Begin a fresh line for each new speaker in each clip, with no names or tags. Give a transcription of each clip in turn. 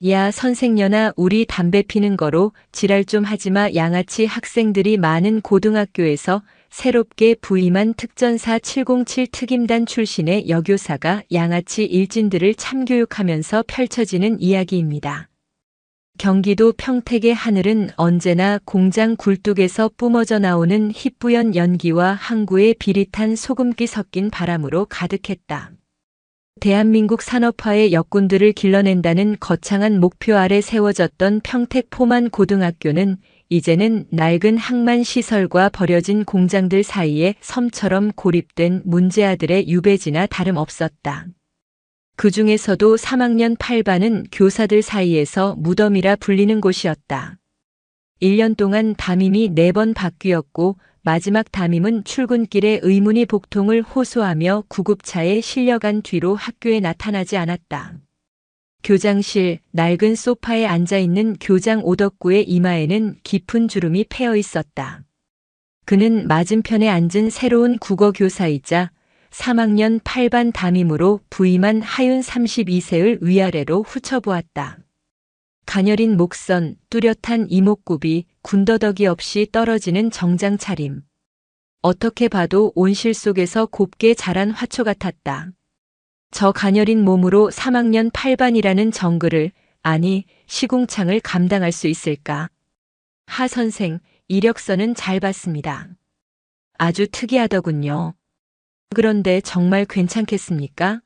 야, 선생년아, 우리 담배 피는 거로 지랄 좀 하지마. 양아치 학생들이 많은 고등학교에서 새롭게 부임한 특전사 707 특임단 출신의 여교사가 양아치 일진들을 참교육하면서 펼쳐지는 이야기입니다. 경기도 평택의 하늘은 언제나 공장 굴뚝에서 뿜어져 나오는 희뿌연 연기와 항구의 비릿한 소금기 섞인 바람으로 가득했다. 대한민국 산업화의 역군들을 길러낸다는 거창한 목표 아래 세워졌던 평택 포만 고등학교는 이제는 낡은 항만 시설과 버려진 공장들 사이에 섬처럼 고립된 문제아들의 유배지나 다름없었다. 그 중에서도 3학년 8반은 교사들 사이에서 무덤이라 불리는 곳이었다. 1년 동안 담임이 4번 바뀌었고 마지막 담임은 출근길에 의문의 복통을 호소하며 구급차에 실려간 뒤로 학교에 나타나지 않았다. 교장실 낡은 소파에 앉아있는 교장 오덕구의 이마에는 깊은 주름이 패여 있었다. 그는 맞은편에 앉은 새로운 국어교사이자 3학년 8반 담임으로 부임한 하윤 32세를 위아래로 훑어보았다. 가녀린 목선, 뚜렷한 이목구비, 군더더기 없이 떨어지는 정장 차림. 어떻게 봐도 온실 속에서 곱게 자란 화초 같았다. 저 가녀린 몸으로 3학년 8반이라는 정글을, 아니 시궁창을 감당할 수 있을까? 하 선생, 이력서는 잘 봤습니다. 아주 특이하더군요. 그런데 정말 괜찮겠습니까?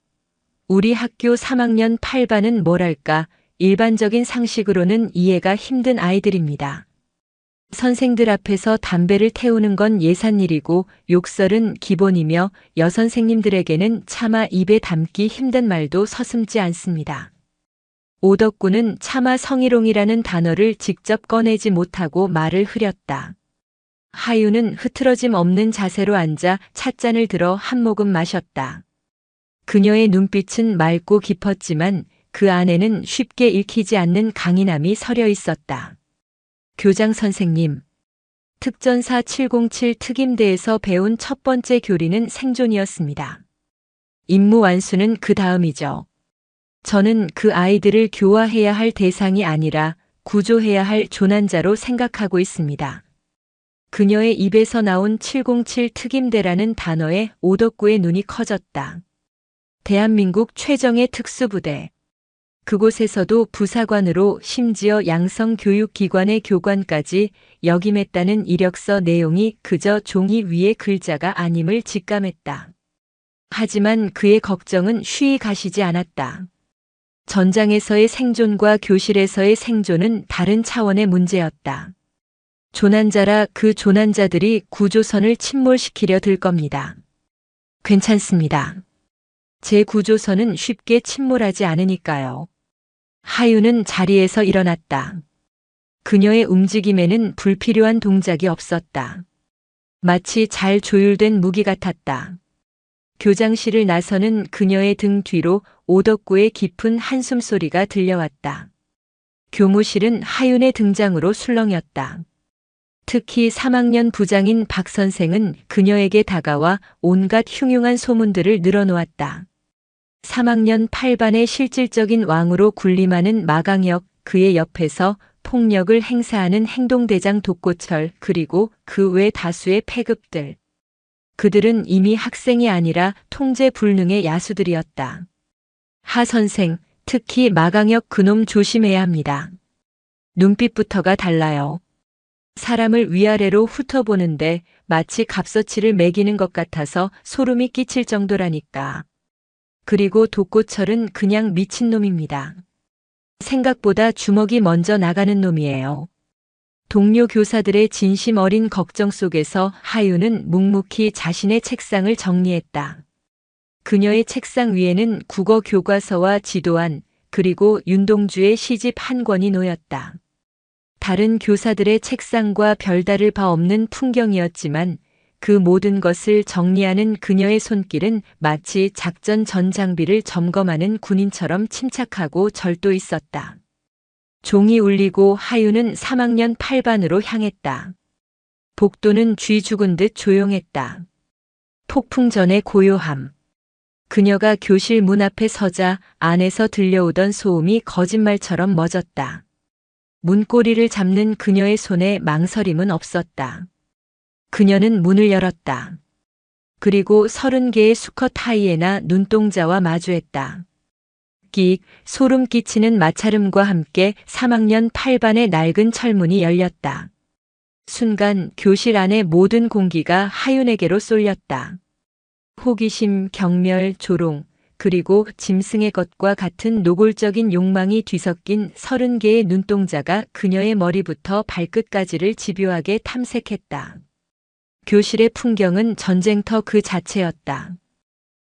우리 학교 3학년 8반은 뭐랄까, 일반적인 상식으로는 이해가 힘든 아이들입니다. 선생들 앞에서 담배를 태우는 건 예산일이고 욕설은 기본이며 여선생님들에게는 차마 입에 담기 힘든 말도 서슴지 않습니다. 오덕구는 차마 성희롱이라는 단어를 직접 꺼내지 못하고 말을 흐렸다. 하윤은 흐트러짐 없는 자세로 앉아 찻잔을 들어 한 모금 마셨다. 그녀의 눈빛은 맑고 깊었지만 그 안에는 쉽게 읽히지 않는 강인함이 서려 있었다. 교장 선생님, 특전사 707 특임대에서 배운 첫 번째 교리는 생존이었습니다. 임무 완수는 그 다음이죠. 저는 그 아이들을 교화해야 할 대상이 아니라 구조해야 할 조난자로 생각하고 있습니다. 그녀의 입에서 나온 707 특임대라는 단어에 오덕구의 눈이 커졌다. 대한민국 최정예 특수부대. 그곳에서도 부사관으로 심지어 양성교육기관의 교관까지 역임했다는 이력서 내용이 그저 종이 위의 글자가 아님을 직감했다. 하지만 그의 걱정은 쉬이 가시지 않았다. 전장에서의 생존과 교실에서의 생존은 다른 차원의 문제였다. 조난자라 그 조난자들이 구조선을 침몰시키려 들 겁니다. 괜찮습니다. 제 구조선은 쉽게 침몰하지 않으니까요. 하윤은 자리에서 일어났다. 그녀의 움직임에는 불필요한 동작이 없었다. 마치 잘 조율된 무기 같았다. 교장실을 나서는 그녀의 등 뒤로 오덕구의 깊은 한숨 소리가 들려왔다. 교무실은 하윤의 등장으로 술렁였다. 특히 3학년 부장인 박 선생은 그녀에게 다가와 온갖 흉흉한 소문들을 늘어놓았다. 3학년 8반의 실질적인 왕으로 군림하는 마강혁, 그의 옆에서 폭력을 행사하는 행동대장 독고철, 그리고 그 외 다수의 패급들. 그들은 이미 학생이 아니라 통제 불능의 야수들이었다. 하 선생, 특히 마강혁 그놈 조심해야 합니다. 눈빛부터가 달라요. 사람을 위아래로 훑어보는데 마치 갑서치를 매기는 것 같아서 소름이 끼칠 정도라니까. 그리고 독고철은 그냥 미친놈입니다. 생각보다 주먹이 먼저 나가는 놈이에요. 동료 교사들의 진심 어린 걱정 속에서 하윤은 묵묵히 자신의 책상을 정리했다. 그녀의 책상 위에는 국어 교과서와 지도안, 그리고 윤동주의 시집 한 권이 놓였다. 다른 교사들의 책상과 별다를 바 없는 풍경이었지만 그 모든 것을 정리하는 그녀의 손길은 마치 작전 전 장비를 점검하는 군인처럼 침착하고 절도 있었다. 종이 울리고 하윤은 3학년 8반으로 향했다. 복도는 쥐 죽은 듯 조용했다. 폭풍 전의 고요함. 그녀가 교실 문 앞에 서자 안에서 들려오던 소음이 거짓말처럼 멎었다. 문고리를 잡는 그녀의 손에 망설임은 없었다. 그녀는 문을 열었다. 그리고 30개의 수컷 하이에나 눈동자와 마주했다. 끽, 소름 끼치는 마찰음과 함께 3학년 8반의 낡은 철문이 열렸다. 순간 교실 안의 모든 공기가 하윤에게로 쏠렸다. 호기심, 경멸, 조롱, 그리고 짐승의 것과 같은 노골적인 욕망이 뒤섞인 30개의 눈동자가 그녀의 머리부터 발끝까지를 집요하게 탐색했다. 교실의 풍경은 전쟁터 그 자체였다.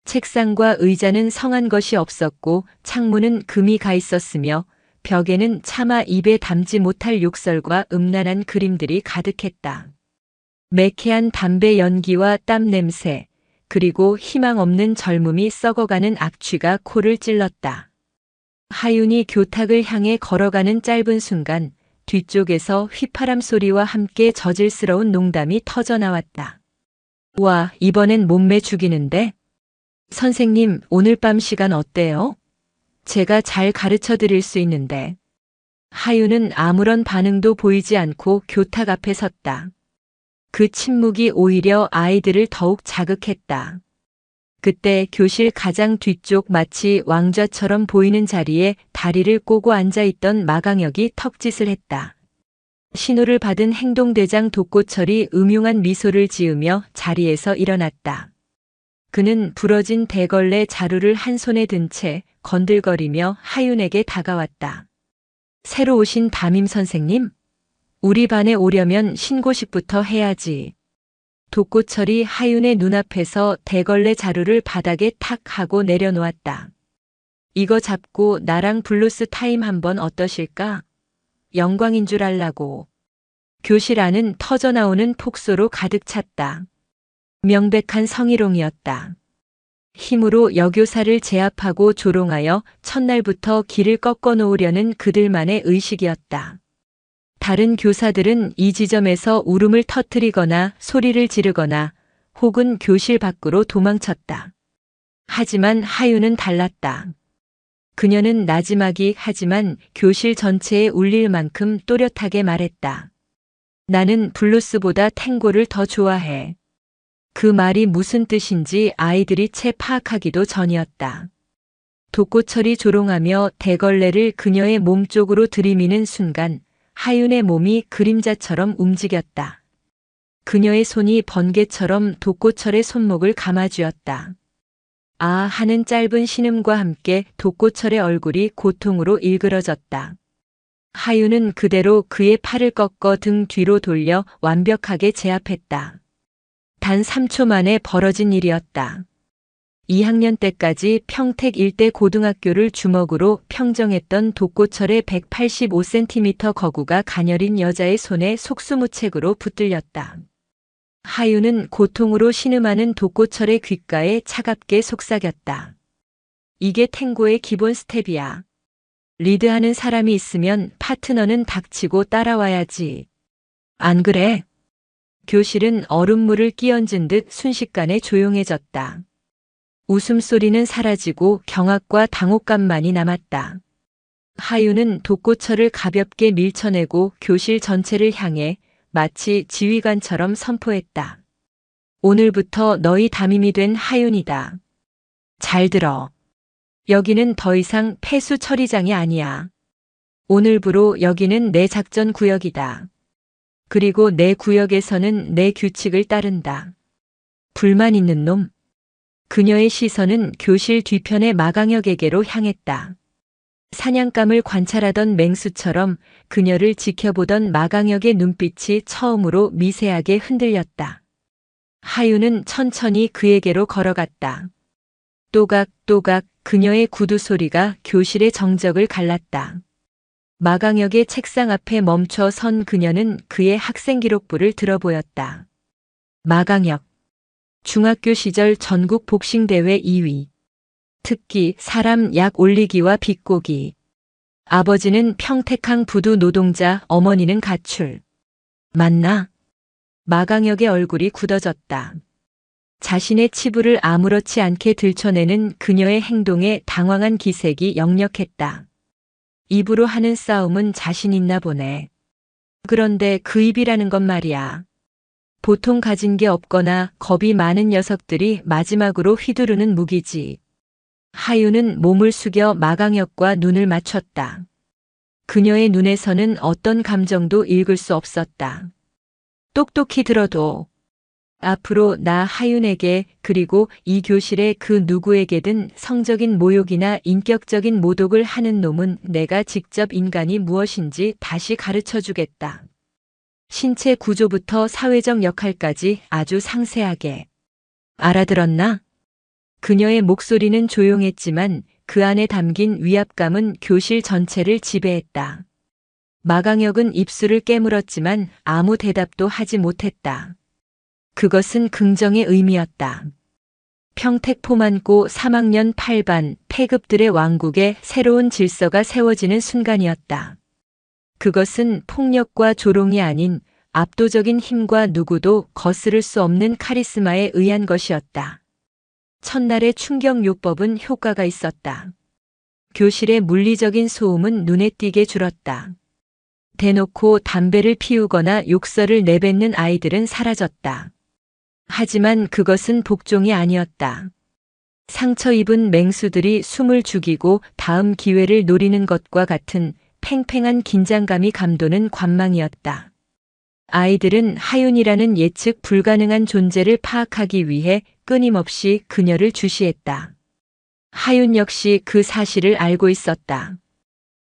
책상과 의자는 성한 것이 없었고 창문은 금이 가 있었으며 벽에는 차마 입에 담지 못할 욕설과 음란한 그림들이 가득했다. 매캐한 담배 연기와 땀 냄새, 그리고 희망 없는 젊음이 썩어가는 악취가 코를 찔렀다. 하윤이 교탁을 향해 걸어가는 짧은 순간 뒤쪽에서 휘파람 소리와 함께 저질스러운 농담이 터져나왔다. 와, 이번엔 몸매 죽이는데? 선생님, 오늘 밤 시간 어때요? 제가 잘 가르쳐 드릴 수 있는데. 하윤은 아무런 반응도 보이지 않고 교탁 앞에 섰다. 그 침묵이 오히려 아이들을 더욱 자극했다. 그때 교실 가장 뒤쪽 마치 왕좌처럼 보이는 자리에 다리를 꼬고 앉아있던 마강혁이 턱짓을 했다. 신호를 받은 행동대장 독고철이 음흉한 미소를 지으며 자리에서 일어났다. 그는 부러진 대걸레 자루를 한 손에 든 채 건들거리며 하윤에게 다가왔다. 새로 오신 담임 선생님? 우리 반에 오려면 신고식부터 해야지. 독고철이 하윤의 눈앞에서 대걸레 자루를 바닥에 탁 하고 내려놓았다. 이거 잡고 나랑 블루스 타임 한번 어떠실까? 영광인 줄 알라고. 교실 안은 터져나오는 폭소로 가득 찼다. 명백한 성희롱이었다. 힘으로 여교사를 제압하고 조롱하여 첫날부터 길을 꺾어 놓으려는 그들만의 의식이었다. 다른 교사들은 이 지점에서 울음을 터뜨리거나 소리를 지르거나 혹은 교실 밖으로 도망쳤다. 하지만 하윤은 달랐다. 그녀는 나지막이 하지만 교실 전체에 울릴 만큼 또렷하게 말했다. 나는 블루스보다 탱고를 더 좋아해. 그 말이 무슨 뜻인지 아이들이 채 파악하기도 전이었다. 독고철이 조롱하며 대걸레를 그녀의 몸 쪽으로 들이미는 순간 하윤의 몸이 그림자처럼 움직였다. 그녀의 손이 번개처럼 독고철의 손목을 감아쥐었다. 아 하는 짧은 신음과 함께 독고철의 얼굴이 고통으로 일그러졌다. 하윤은 그대로 그의 팔을 꺾어 등 뒤로 돌려 완벽하게 제압했다. 단 3초 만에 벌어진 일이었다. 2학년 때까지 평택 일대 고등학교를 주먹으로 평정했던 독고철의 185cm 거구가 가녀린 여자의 손에 속수무책으로 붙들렸다. 하윤은 고통으로 신음하는 독고철의 귓가에 차갑게 속삭였다. 이게 탱고의 기본 스텝이야. 리드하는 사람이 있으면 파트너는 닥치고 따라와야지. 안 그래? 교실은 얼음물을 끼얹은 듯 순식간에 조용해졌다. 웃음소리는 사라지고 경악과 당혹감만이 남았다. 하윤은 독고철을 가볍게 밀쳐내고 교실 전체를 향해 마치 지휘관처럼 선포했다. 오늘부터 너희 담임이 된 하윤이다. 잘 들어. 여기는 더 이상 폐수 처리장이 아니야. 오늘부로 여기는 내 작전 구역이다. 그리고 내 구역에서는 내 규칙을 따른다. 불만 있는 놈. 그녀의 시선은 교실 뒤편의 마강혁에게로 향했다. 사냥감을 관찰하던 맹수처럼 그녀를 지켜보던 마강혁의 눈빛이 처음으로 미세하게 흔들렸다. 하윤은 천천히 그에게로 걸어갔다. 또각또각 그녀의 구두 소리가 교실의 정적을 갈랐다. 마강혁의 책상 앞에 멈춰 선 그녀는 그의 학생기록부를 들어보였다. 마강혁. 중학교 시절 전국 복싱대회 2위. 특기 사람 약 올리기와 비꼬기. 아버지는 평택항 부두 노동자, 어머니는 가출. 맞나? 마강혁의 얼굴이 굳어졌다. 자신의 치부를 아무렇지 않게 들춰내는 그녀의 행동에 당황한 기색이 역력했다. 입으로 하는 싸움은 자신 있나 보네. 그런데 그 입이라는 건 말이야. 보통 가진 게 없거나 겁이 많은 녀석들이 마지막으로 휘두르는 무기지. 하윤은 몸을 숙여 마강혁과 눈을 맞췄다. 그녀의 눈에서는 어떤 감정도 읽을 수 없었다. 똑똑히 들어도 앞으로 나 하윤에게 그리고 이 교실의 그 누구에게든 성적인 모욕이나 인격적인 모독을 하는 놈은 내가 직접 인간이 무엇인지 다시 가르쳐 주겠다. 신체 구조부터 사회적 역할까지 아주 상세하게. 알아들었나? 그녀의 목소리는 조용했지만 그 안에 담긴 위압감은 교실 전체를 지배했다. 마강혁은 입술을 깨물었지만 아무 대답도 하지 못했다. 그것은 긍정의 의미였다. 평택 포만고 3학년 8반 폐급들의 왕국에 새로운 질서가 세워지는 순간이었다. 그것은 폭력과 조롱이 아닌 압도적인 힘과 누구도 거스를 수 없는 카리스마에 의한 것이었다. 첫날의 충격요법은 효과가 있었다. 교실의 물리적인 소음은 눈에 띄게 줄었다. 대놓고 담배를 피우거나 욕설을 내뱉는 아이들은 사라졌다. 하지만 그것은 복종이 아니었다. 상처 입은 맹수들이 숨을 죽이고 다음 기회를 노리는 것과 같은 팽팽한 긴장감이 감도는 관망이었다. 아이들은 하윤이라는 예측 불가능한 존재를 파악하기 위해 끊임없이 그녀를 주시했다. 하윤 역시 그 사실을 알고 있었다.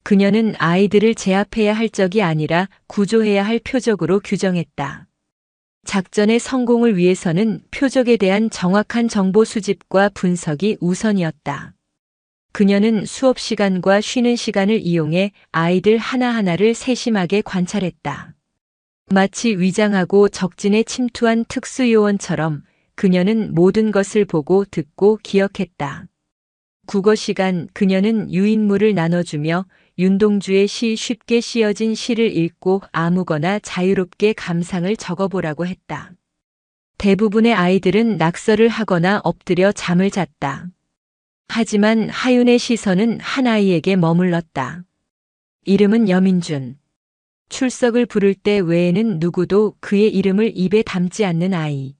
그녀는 아이들을 제압해야 할 적이 아니라 구조해야 할 표적으로 규정했다. 작전의 성공을 위해서는 표적에 대한 정확한 정보 수집과 분석이 우선이었다. 그녀는 수업 시간과 쉬는 시간을 이용해 아이들 하나하나를 세심하게 관찰했다. 마치 위장하고 적진에 침투한 특수요원처럼 그녀는 모든 것을 보고 듣고 기억했다. 국어 시간 그녀는 유인물을 나눠주며 윤동주의 시 쉽게 씌어진 시를 읽고 아무거나 자유롭게 감상을 적어보라고 했다. 대부분의 아이들은 낙서를 하거나 엎드려 잠을 잤다. 하지만 하윤의 시선은 한 아이에게 머물렀다. 이름은 여민준. 출석을 부를 때 외에는 누구도 그의 이름을 입에 담지 않는 아이.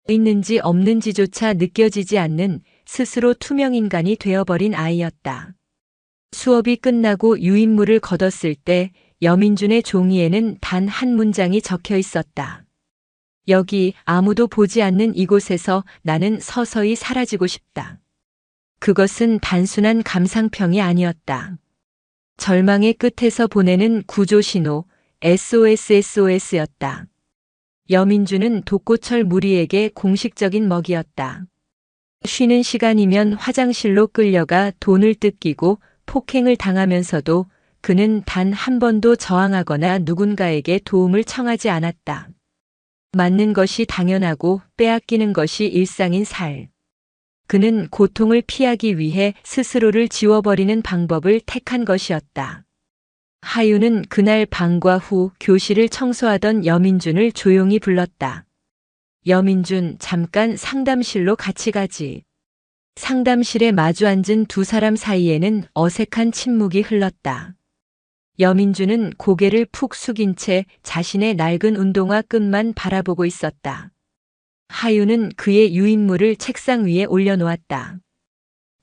있는지 없는지조차 느껴지지 않는 스스로 투명인간이 되어버린 아이였다. 수업이 끝나고 유인물을 걷었을 때 여민준의 종이에는 단 한 문장이 적혀 있었다. 여기 아무도 보지 않는 이곳에서 나는 서서히 사라지고 싶다. 그것은 단순한 감상평이 아니었다. 절망의 끝에서 보내는 구조신호 SOS였다. 여민준은 독고철 무리에게 공식적인 먹이였다. 쉬는 시간이면 화장실로 끌려가 돈을 뜯기고 폭행을 당하면서도 그는 단 한 번도 저항하거나 누군가에게 도움을 청하지 않았다. 맞는 것이 당연하고 빼앗기는 것이 일상인 살. 그는 고통을 피하기 위해 스스로를 지워버리는 방법을 택한 것이었다. 하윤은 그날 방과 후 교실을 청소하던 여민준을 조용히 불렀다. 여민준, 잠깐 상담실로 같이 가지. 상담실에 마주 앉은 두 사람 사이에는 어색한 침묵이 흘렀다. 여민준은 고개를 푹 숙인 채 자신의 낡은 운동화 끈만 바라보고 있었다. 하윤은 그의 유인물을 책상 위에 올려놓았다.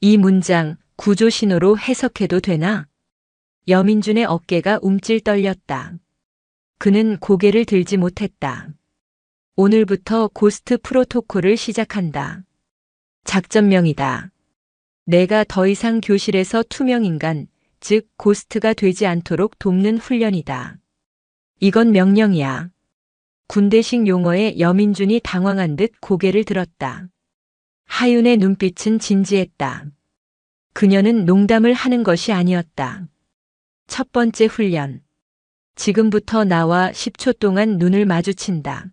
이 문장, 구조신호로 해석해도 되나? 여민준의 어깨가 움찔 떨렸다. 그는 고개를 들지 못했다. 오늘부터 고스트 프로토콜을 시작한다. 작전명이다. 내가 더 이상 교실에서 투명인간, 즉 고스트가 되지 않도록 돕는 훈련이다. 이건 명령이야. 군대식 용어에 여민준이 당황한 듯 고개를 들었다. 하윤의 눈빛은 진지했다. 그녀는 농담을 하는 것이 아니었다. 첫 번째 훈련. 지금부터 나와 10초 동안 눈을 마주친다.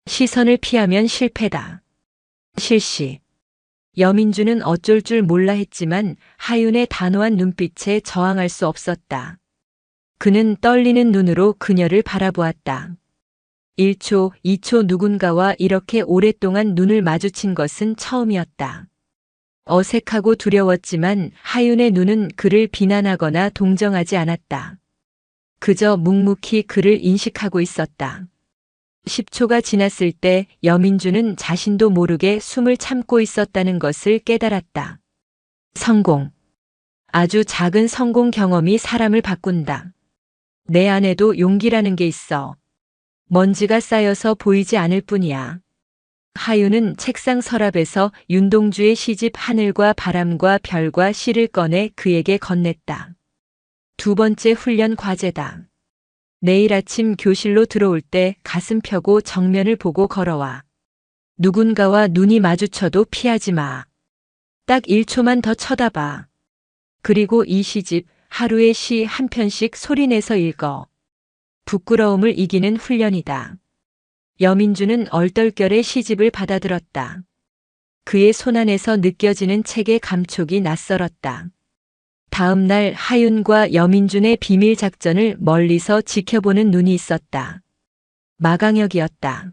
시선을 피하면 실패다. 실시. 여민준은 어쩔 줄 몰라 했지만 하윤의 단호한 눈빛에 저항할 수 없었다. 그는 떨리는 눈으로 그녀를 바라보았다. 1초, 2초 누군가와 이렇게 오랫동안 눈을 마주친 것은 처음이었다. 어색하고 두려웠지만 하윤의 눈은 그를 비난하거나 동정하지 않았다. 그저 묵묵히 그를 인식하고 있었다. 10초가 지났을 때 여민주는 자신도 모르게 숨을 참고 있었다는 것을 깨달았다. 성공. 아주 작은 성공 경험이 사람을 바꾼다. 내 안에도 용기라는 게 있어. 먼지가 쌓여서 보이지 않을 뿐이야. 하윤은 책상 서랍에서 윤동주의 시집 하늘과 바람과 별과 시를 꺼내 그에게 건넸다. 두 번째 훈련 과제다. 내일 아침 교실로 들어올 때 가슴 펴고 정면을 보고 걸어와. 누군가와 눈이 마주쳐도 피하지 마. 딱 1초만 더 쳐다봐. 그리고 이 시집 하루에 시 한 편씩 소리내서 읽어. 부끄러움을 이기는 훈련이다. 여민주는 얼떨결에 시집을 받아들었다. 그의 손안에서 느껴지는 책의 감촉이 낯설었다. 다음 날 하윤과 여민준의 비밀 작전을 멀리서 지켜보는 눈이 있었다. 마강혁이었다.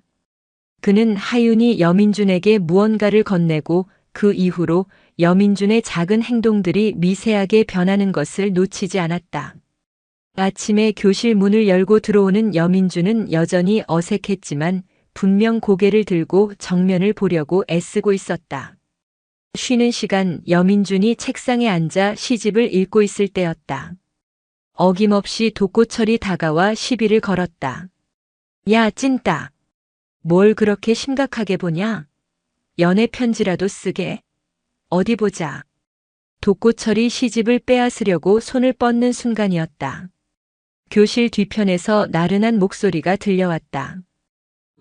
그는 하윤이 여민준에게 무언가를 건네고 그 이후로 여민준의 작은 행동들이 미세하게 변하는 것을 놓치지 않았다. 아침에 교실 문을 열고 들어오는 여민준은 여전히 어색했지만 분명 고개를 들고 정면을 보려고 애쓰고 있었다. 쉬는 시간 여민준이 책상에 앉아 시집을 읽고 있을 때였다. 어김없이 독고철이 다가와 시비를 걸었다. 야, 찐따. 뭘 그렇게 심각하게 보냐? 연애 편지라도 쓰게. 어디 보자. 독고철이 시집을 빼앗으려고 손을 뻗는 순간이었다. 교실 뒤편에서 나른한 목소리가 들려왔다.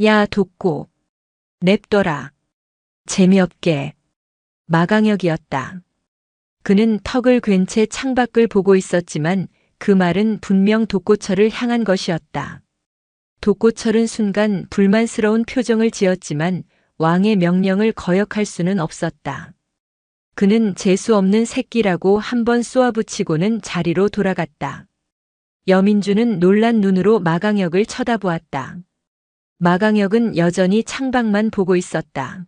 야, 독고. 냅둬라. 재미없게. 마강혁이었다. 그는 턱을 괜 채 창밖을 보고 있었지만 그 말은 분명 독고철을 향한 것이었다. 독고철은 순간 불만스러운 표정을 지었지만 왕의 명령을 거역할 수는 없었다. 그는 재수 없는 새끼라고 한번 쏘아붙이고는 자리로 돌아갔다. 여민주는 놀란 눈으로 마강혁을 쳐다보았다. 마강혁은 여전히 창밖만 보고 있었다.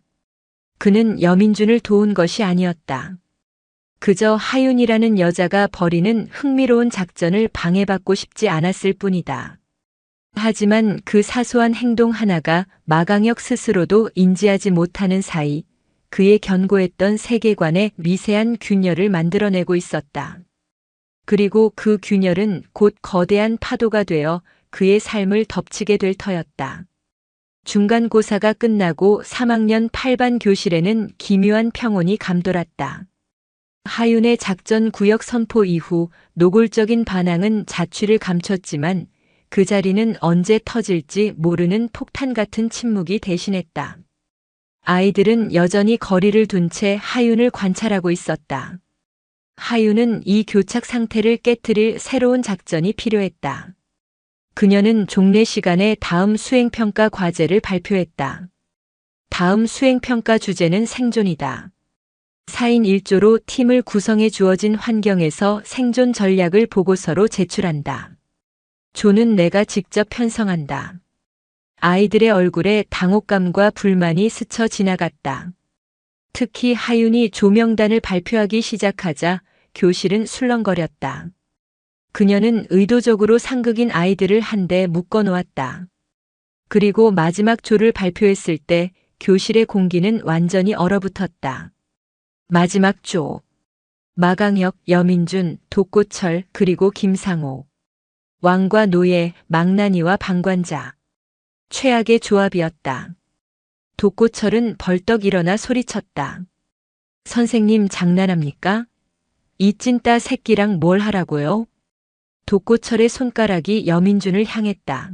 그는 여민준을 도운 것이 아니었다. 그저 하윤이라는 여자가 벌이는 흥미로운 작전을 방해받고 싶지 않았을 뿐이다. 하지만 그 사소한 행동 하나가 마강혁 스스로도 인지하지 못하는 사이 그의 견고했던 세계관에 미세한 균열을 만들어내고 있었다. 그리고 그 균열은 곧 거대한 파도가 되어 그의 삶을 덮치게 될 터였다. 중간고사가 끝나고 3학년 8반 교실에는 기묘한 평온이 감돌았다. 하윤의 작전 구역 선포 이후 노골적인 반항은 자취를 감췄지만 그 자리는 언제 터질지 모르는 폭탄 같은 침묵이 대신했다. 아이들은 여전히 거리를 둔 채 하윤을 관찰하고 있었다. 하윤은 이 교착 상태를 깨트릴 새로운 작전이 필요했다. 그녀는 종례 시간에 다음 수행평가 과제를 발표했다. 다음 수행평가 주제는 생존이다. 4인 1조로 팀을 구성해 주어진 환경에서 생존 전략을 보고서로 제출한다. 조는 내가 직접 편성한다. 아이들의 얼굴에 당혹감과 불만이 스쳐 지나갔다. 특히 하윤이 조명단을 발표하기 시작하자 교실은 술렁거렸다. 그녀는 의도적으로 상극인 아이들을 한데 묶어 놓았다. 그리고 마지막 조를 발표했을 때 교실의 공기는 완전히 얼어붙었다. 마지막 조. 마강혁, 여민준, 독고철, 그리고 김상호. 왕과 노예, 망나니와 방관자. 최악의 조합이었다. 독고철은 벌떡 일어나 소리쳤다. 선생님 장난합니까? 이 찐따 새끼랑 뭘 하라고요? 독고철의 손가락이 여민준을 향했다.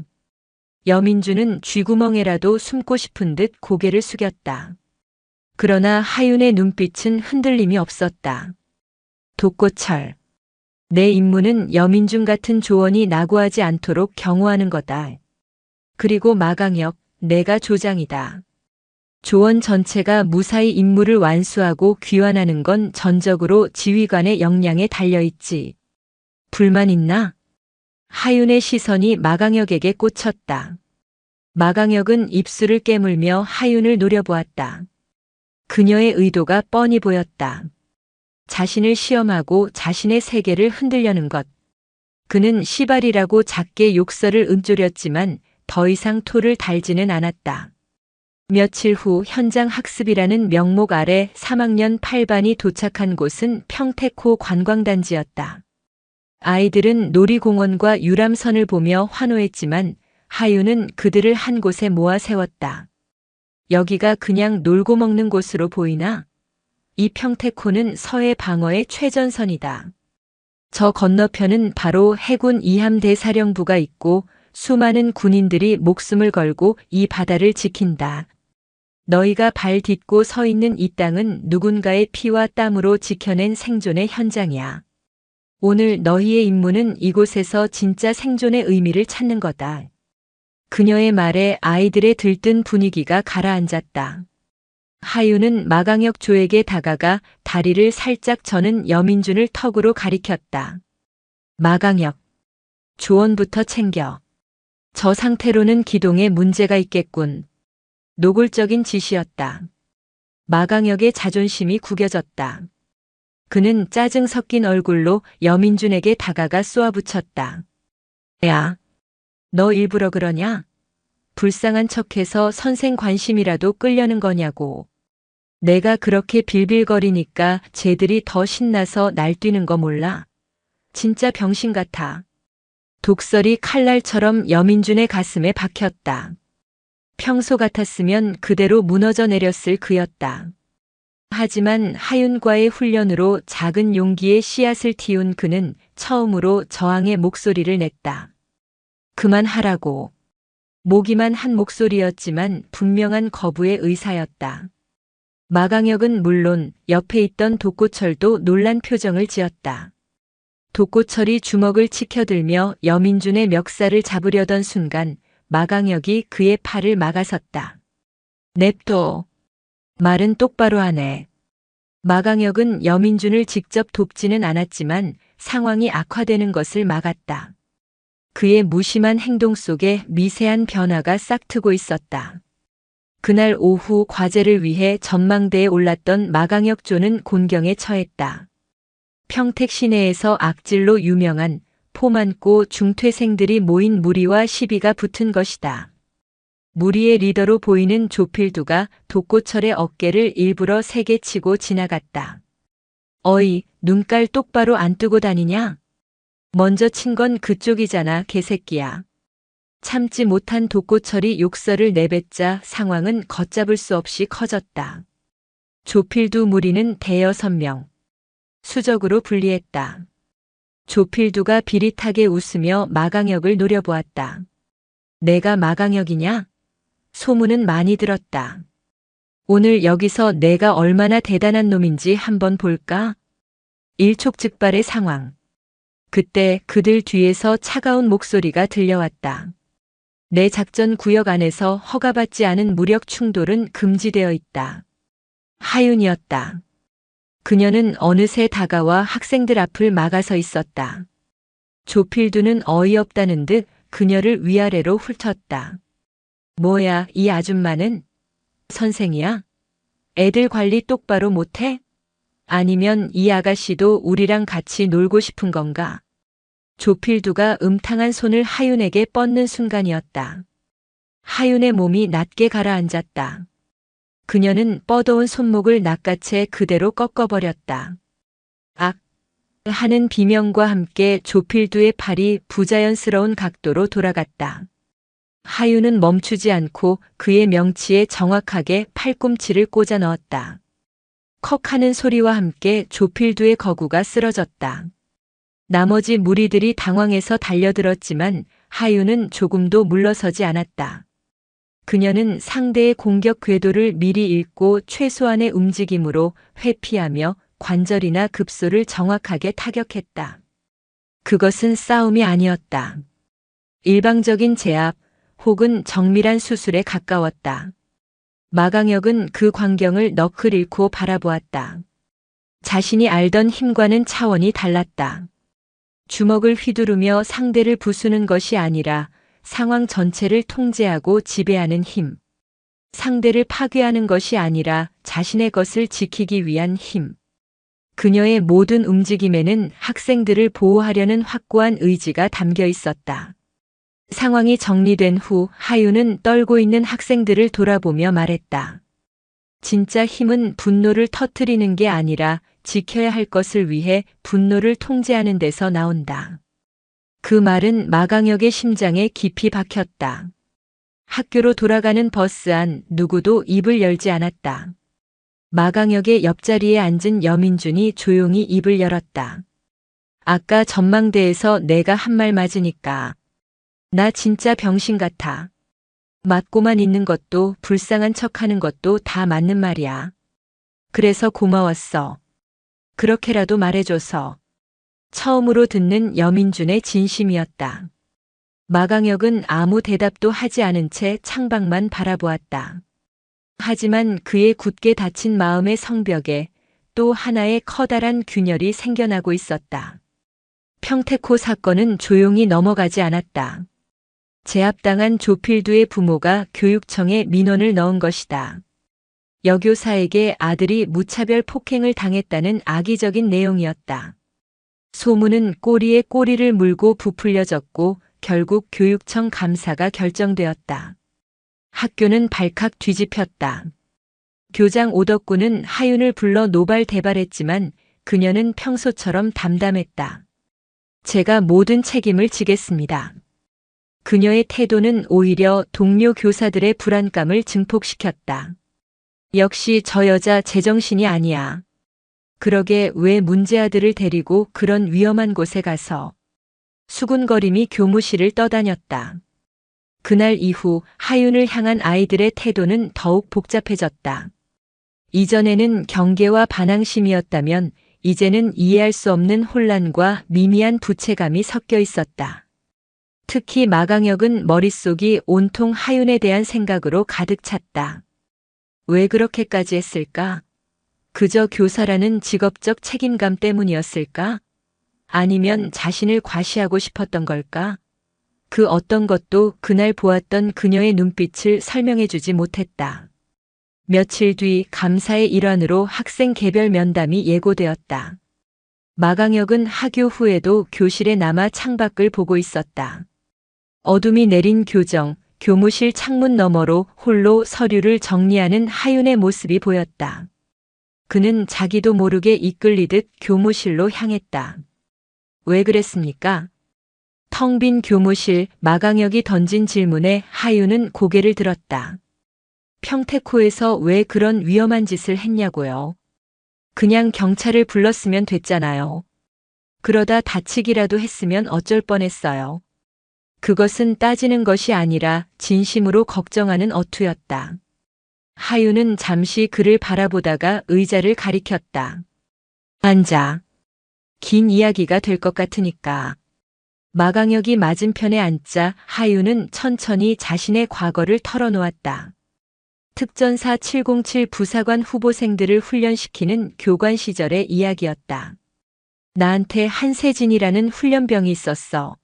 여민준은 쥐구멍에라도 숨고 싶은 듯 고개를 숙였다. 그러나 하윤의 눈빛은 흔들림이 없었다. 독고철. 내 임무는 여민준 같은 조언이 낙오하지 않도록 경호하는 거다. 그리고 마강혁, 내가 조장이다. 조원 전체가 무사히 임무를 완수하고 귀환하는 건 전적으로 지휘관의 역량에 달려있지. 불만 있나? 하윤의 시선이 마강혁에게 꽂혔다. 마강혁은 입술을 깨물며 하윤을 노려보았다. 그녀의 의도가 뻔히 보였다. 자신을 시험하고 자신의 세계를 흔들려는 것. 그는 시발이라고 작게 욕설을 읊조렸지만 더 이상 토를 달지는 않았다. 며칠 후 현장 학습이라는 명목 아래 3학년 8반이 도착한 곳은 평택호 관광단지였다. 아이들은 놀이공원과 유람선을 보며 환호했지만 하윤은 그들을 한 곳에 모아 세웠다. 여기가 그냥 놀고 먹는 곳으로 보이나? 이 평택호는 서해 방어의 최전선이다. 저 건너편은 바로 해군 이함대사령부가 있고 수많은 군인들이 목숨을 걸고 이 바다를 지킨다. 너희가 발 딛고 서 있는 이 땅은 누군가의 피와 땀으로 지켜낸 생존의 현장이야. 오늘 너희의 임무는 이곳에서 진짜 생존의 의미를 찾는 거다. 그녀의 말에 아이들의 들뜬 분위기가 가라앉았다. 하윤은 마강혁 조에게 다가가 다리를 살짝 저는 여민준을 턱으로 가리켰다. 마강혁, 조언부터 챙겨. 저 상태로는 기동에 문제가 있겠군. 노골적인 지시였다. 마강혁의 자존심이 구겨졌다. 그는 짜증 섞인 얼굴로 여민준에게 다가가 쏘아붙였다. 야, 너 일부러 그러냐? 불쌍한 척해서 선생 관심이라도 끌려는 거냐고. 내가 그렇게 빌빌거리니까 쟤들이 더 신나서 날뛰는 거 몰라? 진짜 병신 같아. 독설이 칼날처럼 여민준의 가슴에 박혔다. 평소 같았으면 그대로 무너져 내렸을 그였다. 하지만 하윤과의 훈련으로 작은 용기의 씨앗을 틔운 그는 처음으로 저항의 목소리를 냈다. 그만하라고. 모기만 한 목소리였지만 분명한 거부의 의사였다. 마강혁은 물론 옆에 있던 독고철도 놀란 표정을 지었다. 독고철이 주먹을 치켜들며 여민준의 멱살을 잡으려던 순간 마강혁이 그의 팔을 막아섰다. 냅둬. 말은 똑바로 하네. 마강혁은 여민준을 직접 돕지는 않았지만 상황이 악화되는 것을 막았다. 그의 무심한 행동 속에 미세한 변화가 싹트고 있었다. 그날 오후 과제를 위해 전망대에 올랐던 마강혁 조는 곤경에 처했다. 평택 시내에서 악질로 유명한 포만고 중퇴생들이 모인 무리와 시비가 붙은 것이다. 무리의 리더로 보이는 조필두가 독고철의 어깨를 일부러 세게 치고 지나갔다. 어이, 눈깔 똑바로 안 뜨고 다니냐? 먼저 친 건 그쪽이잖아, 개새끼야. 참지 못한 독고철이 욕설을 내뱉자 상황은 걷잡을 수 없이 커졌다. 조필두 무리는 대여섯 명. 수적으로 분리했다. 조필두가 비릿하게 웃으며 마강혁을 노려보았다. 내가 마강혁이냐? 소문은 많이 들었다. 오늘 여기서 내가 얼마나 대단한 놈인지 한번 볼까? 일촉즉발의 상황. 그때 그들 뒤에서 차가운 목소리가 들려왔다. 내 작전 구역 안에서 허가받지 않은 무력 충돌은 금지되어 있다. 하윤이었다. 그녀는 어느새 다가와 학생들 앞을 막아서 있었다. 조필두는 어이없다는 듯 그녀를 위아래로 훑었다. 뭐야, 이 아줌마는? 선생이야? 애들 관리 똑바로 못해? 아니면 이 아가씨도 우리랑 같이 놀고 싶은 건가? 조필두가 음탕한 손을 하윤에게 뻗는 순간이었다. 하윤의 몸이 낮게 가라앉았다. 그녀는 뻗어온 손목을 낚아채 그대로 꺾어버렸다. 악! 하는 비명과 함께 조필두의 팔이 부자연스러운 각도로 돌아갔다. 하윤은 멈추지 않고 그의 명치에 정확하게 팔꿈치를 꽂아 넣었다. 컥 하는 소리와 함께 조필두의 거구가 쓰러졌다. 나머지 무리들이 당황해서 달려들었지만 하윤은 조금도 물러서지 않았다. 그녀는 상대의 공격 궤도를 미리 읽고 최소한의 움직임으로 회피하며 관절이나 급소를 정확하게 타격했다. 그것은 싸움이 아니었다. 일방적인 제압 혹은 정밀한 수술에 가까웠다. 마강혁은 그 광경을 너클 잃고 바라보았다. 자신이 알던 힘과는 차원이 달랐다. 주먹을 휘두르며 상대를 부수는 것이 아니라 상황 전체를 통제하고 지배하는 힘. 상대를 파괴하는 것이 아니라 자신의 것을 지키기 위한 힘. 그녀의 모든 움직임에는 학생들을 보호하려는 확고한 의지가 담겨 있었다. 상황이 정리된 후 하윤은 떨고 있는 학생들을 돌아보며 말했다. 진짜 힘은 분노를 터뜨리는 게 아니라 지켜야 할 것을 위해 분노를 통제하는 데서 나온다. 그 말은 마강혁의 심장에 깊이 박혔다. 학교로 돌아가는 버스 안 누구도 입을 열지 않았다. 마강혁의 옆자리에 앉은 여민준이 조용히 입을 열었다. 아까 전망대에서 내가 한 말 맞으니까 나 진짜 병신 같아. 맞고만 있는 것도 불쌍한 척하는 것도 다 맞는 말이야. 그래서 고마웠어. 그렇게라도 말해줘서. 처음으로 듣는 여민준의 진심이었다. 마강혁은 아무 대답도 하지 않은 채 창밖만 바라보았다. 하지만 그의 굳게 닫힌 마음의 성벽에 또 하나의 커다란 균열이 생겨나고 있었다. 평택호 사건은 조용히 넘어가지 않았다. 제압당한 조필두의 부모가 교육청에 민원을 넣은 것이다. 여교사에게 아들이 무차별 폭행을 당했다는 악의적인 내용이었다. 소문은 꼬리에 꼬리를 물고 부풀려졌고 결국 교육청 감사가 결정되었다. 학교는 발칵 뒤집혔다. 교장 오덕구는 하윤을 불러 노발대발했지만 그녀는 평소처럼 담담했다. 제가 모든 책임을 지겠습니다. 그녀의 태도는 오히려 동료 교사들의 불안감을 증폭시켰다. 역시 저 여자 제정신이 아니야. 그러게 왜 문제 아들을 데리고 그런 위험한 곳에 가서. 수군거림이 교무실을 떠다녔다. 그날 이후 하윤을 향한 아이들의 태도는 더욱 복잡해졌다. 이전에는 경계와 반항심이었다면 이제는 이해할 수 없는 혼란과 미미한 부채감이 섞여 있었다. 특히 마강혁은 머릿속이 온통 하윤에 대한 생각으로 가득 찼다. 왜 그렇게까지 했을까? 그저 교사라는 직업적 책임감 때문이었을까? 아니면 자신을 과시하고 싶었던 걸까? 그 어떤 것도 그날 보았던 그녀의 눈빛을 설명해주지 못했다. 며칠 뒤 감사의 일환으로 학생 개별 면담이 예고되었다. 마강혁은 하교 후에도 교실에 남아 창밖을 보고 있었다. 어둠이 내린 교정, 교무실 창문 너머로 홀로 서류를 정리하는 하윤의 모습이 보였다. 그는 자기도 모르게 이끌리듯 교무실로 향했다. 왜 그랬습니까? 텅 빈 교무실, 마강혁이 던진 질문에 하윤은 고개를 들었다. 평택호에서 왜 그런 위험한 짓을 했냐고요. 그냥 경찰을 불렀으면 됐잖아요. 그러다 다치기라도 했으면 어쩔 뻔했어요. 그것은 따지는 것이 아니라 진심으로 걱정하는 어투였다. 하윤은 잠시 그를 바라보다가 의자를 가리켰다. 앉아. 긴 이야기가 될 것 같으니까. 마강혁이 맞은편에 앉자 하윤은 천천히 자신의 과거를 털어놓았다. 특전사 707 부사관 후보생들을 훈련시키는 교관 시절의 이야기였다. 나한테 한세진이라는 훈련병이 있었어.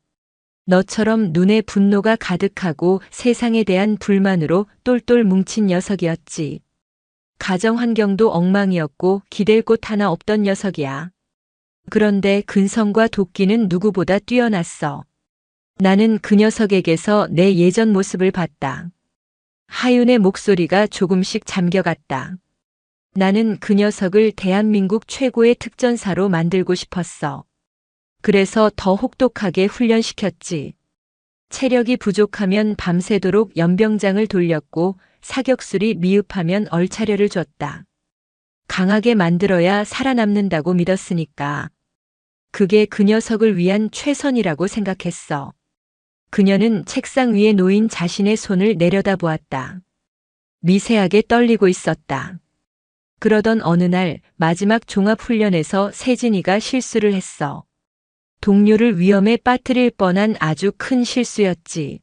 너처럼 눈에 분노가 가득하고 세상에 대한 불만으로 똘똘 뭉친 녀석이었지. 가정 환경도 엉망이었고 기댈 곳 하나 없던 녀석이야. 그런데 근성과 도끼는 누구보다 뛰어났어. 나는 그 녀석에게서 내 예전 모습을 봤다. 하윤의 목소리가 조금씩 잠겨갔다. 나는 그 녀석을 대한민국 최고의 특전사로 만들고 싶었어. 그래서 더 혹독하게 훈련시켰지. 체력이 부족하면 밤새도록 연병장을 돌렸고 사격술이 미흡하면 얼차려를 줬다. 강하게 만들어야 살아남는다고 믿었으니까. 그게 그 녀석을 위한 최선이라고 생각했어. 그녀는 책상 위에 놓인 자신의 손을 내려다보았다. 미세하게 떨리고 있었다. 그러던 어느 날 마지막 종합훈련에서 세진이가 실수를 했어. 동료를 위험에 빠뜨릴 뻔한 아주 큰 실수였지.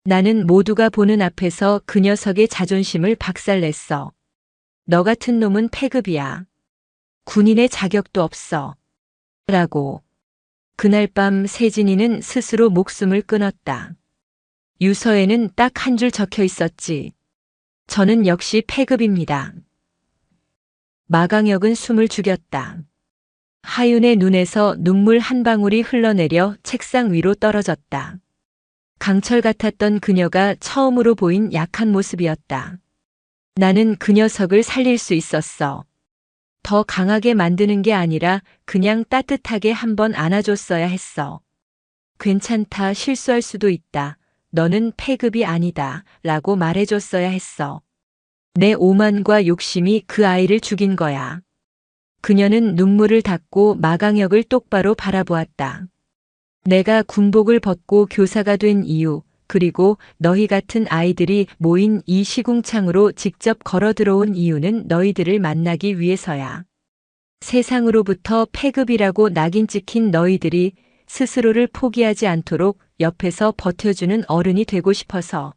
나는 모두가 보는 앞에서 그 녀석의 자존심을 박살냈어. 너 같은 놈은 패급이야. 군인의 자격도 없어. 라고. 그날 밤 세진이는 스스로 목숨을 끊었다. 유서에는 딱 한 줄 적혀 있었지. 저는 역시 폐급입니다. 마강혁은 숨을 죽였다. 하윤의 눈에서 눈물 한 방울이 흘러내려 책상 위로 떨어졌다. 강철 같았던 그녀가 처음으로 보인 약한 모습이었다. 나는 그 녀석을 살릴 수 있었어. 더 강하게 만드는 게 아니라 그냥 따뜻하게 한번 안아줬어야 했어. 괜찮다, 실수할 수도 있다. 너는 폐급이 아니다. 라고 말해줬어야 했어. 내 오만과 욕심이 그 아이를 죽인 거야. 그녀는 눈물을 닦고 마강혁을 똑바로 바라보았다. 내가 군복을 벗고 교사가 된 이유, 그리고 너희 같은 아이들이 모인 이 시궁창으로 직접 걸어 들어온 이유는 너희들을 만나기 위해서야. 세상으로부터 폐급이라고 낙인 찍힌 너희들이 스스로를 포기하지 않도록 옆에서 버텨주는 어른이 되고 싶어서.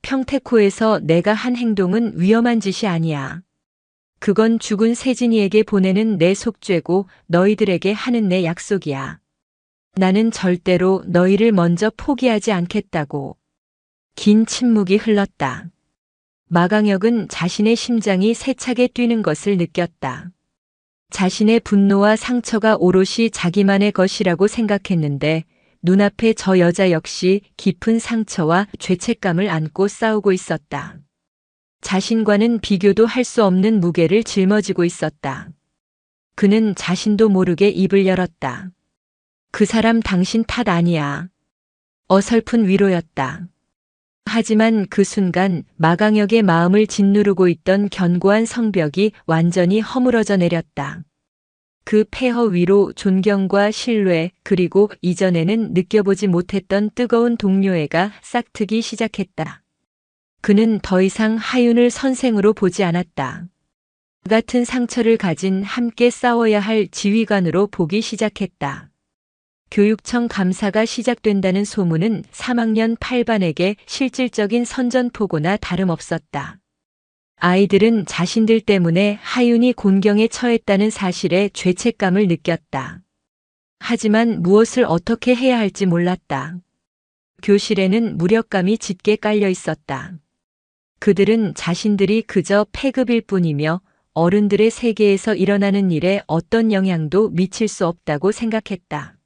평택호에서 내가 한 행동은 위험한 짓이 아니야. 그건 죽은 세진이에게 보내는 내 속죄고 너희들에게 하는 내 약속이야. 나는 절대로 너희를 먼저 포기하지 않겠다고. 긴 침묵이 흘렀다. 마강혁은 자신의 심장이 세차게 뛰는 것을 느꼈다. 자신의 분노와 상처가 오롯이 자기만의 것이라고 생각했는데 눈앞에 저 여자 역시 깊은 상처와 죄책감을 안고 싸우고 있었다. 자신과는 비교도 할 수 없는 무게를 짊어지고 있었다. 그는 자신도 모르게 입을 열었다. 그 사람 당신 탓 아니야. 어설픈 위로였다. 하지만 그 순간 마강혁의 마음을 짓누르고 있던 견고한 성벽이 완전히 허물어져 내렸다. 그 폐허 위로 존경과 신뢰, 그리고 이전에는 느껴보지 못했던 뜨거운 동료애가 싹트기 시작했다. 그는 더 이상 하윤을 선생으로 보지 않았다. 그 같은 상처를 가진 함께 싸워야 할 지휘관으로 보기 시작했다. 교육청 감사가 시작된다는 소문은 3학년 8반에게 실질적인 선전포고나 다름없었다. 아이들은 자신들 때문에 하윤이 곤경에 처했다는 사실에 죄책감을 느꼈다. 하지만 무엇을 어떻게 해야 할지 몰랐다. 교실에는 무력감이 짙게 깔려 있었다. 그들은 자신들이 그저 폐급일 뿐이며 어른들의 세계에서 일어나는 일에 어떤 영향도 미칠 수 없다고 생각했다.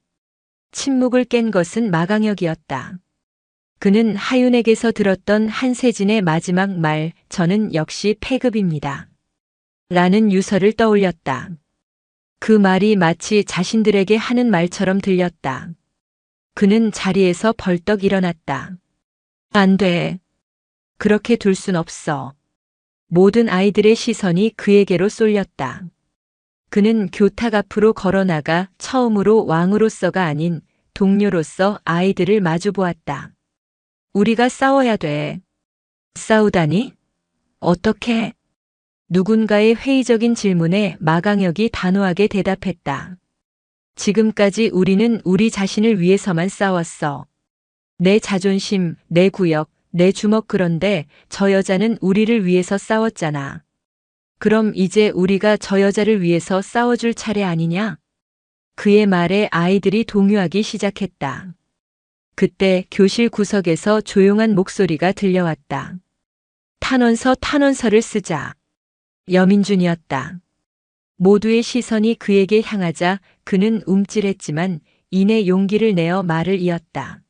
침묵을 깬 것은 마강혁이었다. 그는 하윤에게서 들었던 한세진의 마지막 말, 저는 역시 폐급입니다. 라는 유서를 떠올렸다. 그 말이 마치 자신들에게 하는 말처럼 들렸다. 그는 자리에서 벌떡 일어났다. 안 돼. 그렇게 둘 순 없어. 모든 아이들의 시선이 그에게로 쏠렸다. 그는 교탁 앞으로 걸어나가 처음으로 왕으로서가 아닌 동료로서 아이들을 마주보았다. 우리가 싸워야 돼. 싸우다니? 어떻게? 누군가의 회의적인 질문에 마강혁이 단호하게 대답했다. 지금까지 우리는 우리 자신을 위해서만 싸웠어. 내 자존심, 내 구역, 내 주먹. 그런데 저 여자는 우리를 위해서 싸웠잖아. 그럼 이제 우리가 저 여자를 위해서 싸워줄 차례 아니냐? 그의 말에 아이들이 동요하기 시작했다. 그때 교실 구석에서 조용한 목소리가 들려왔다. 탄원서를 쓰자. 여민준이었다. 모두의 시선이 그에게 향하자 그는 움찔했지만 이내 용기를 내어 말을 이었다.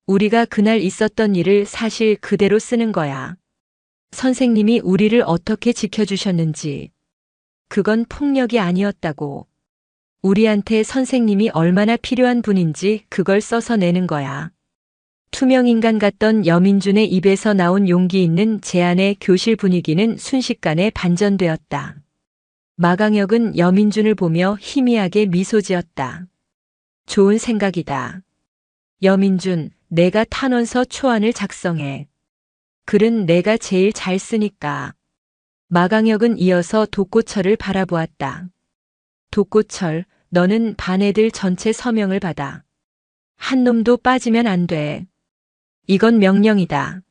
우리가 그날 있었던 일을 사실 그대로 쓰는 거야. 선생님이 우리를 어떻게 지켜주셨는지. 그건 폭력이 아니었다고. 우리한테 선생님이 얼마나 필요한 분인지 그걸 써서 내는 거야. 투명인간 같던 여민준의 입에서 나온 용기 있는 제안에 교실 분위기는 순식간에 반전되었다. 마강혁은 여민준을 보며 희미하게 미소 지었다. 좋은 생각이다. 여민준, 내가 탄원서 초안을 작성해. 글은 내가 제일 잘 쓰니까. 마강혁은 이어서 독고철을 바라보았다. 독고철, 너는 반 애들 전체 서명을 받아. 한 놈도 빠지면 안 돼. 이건 명령이다.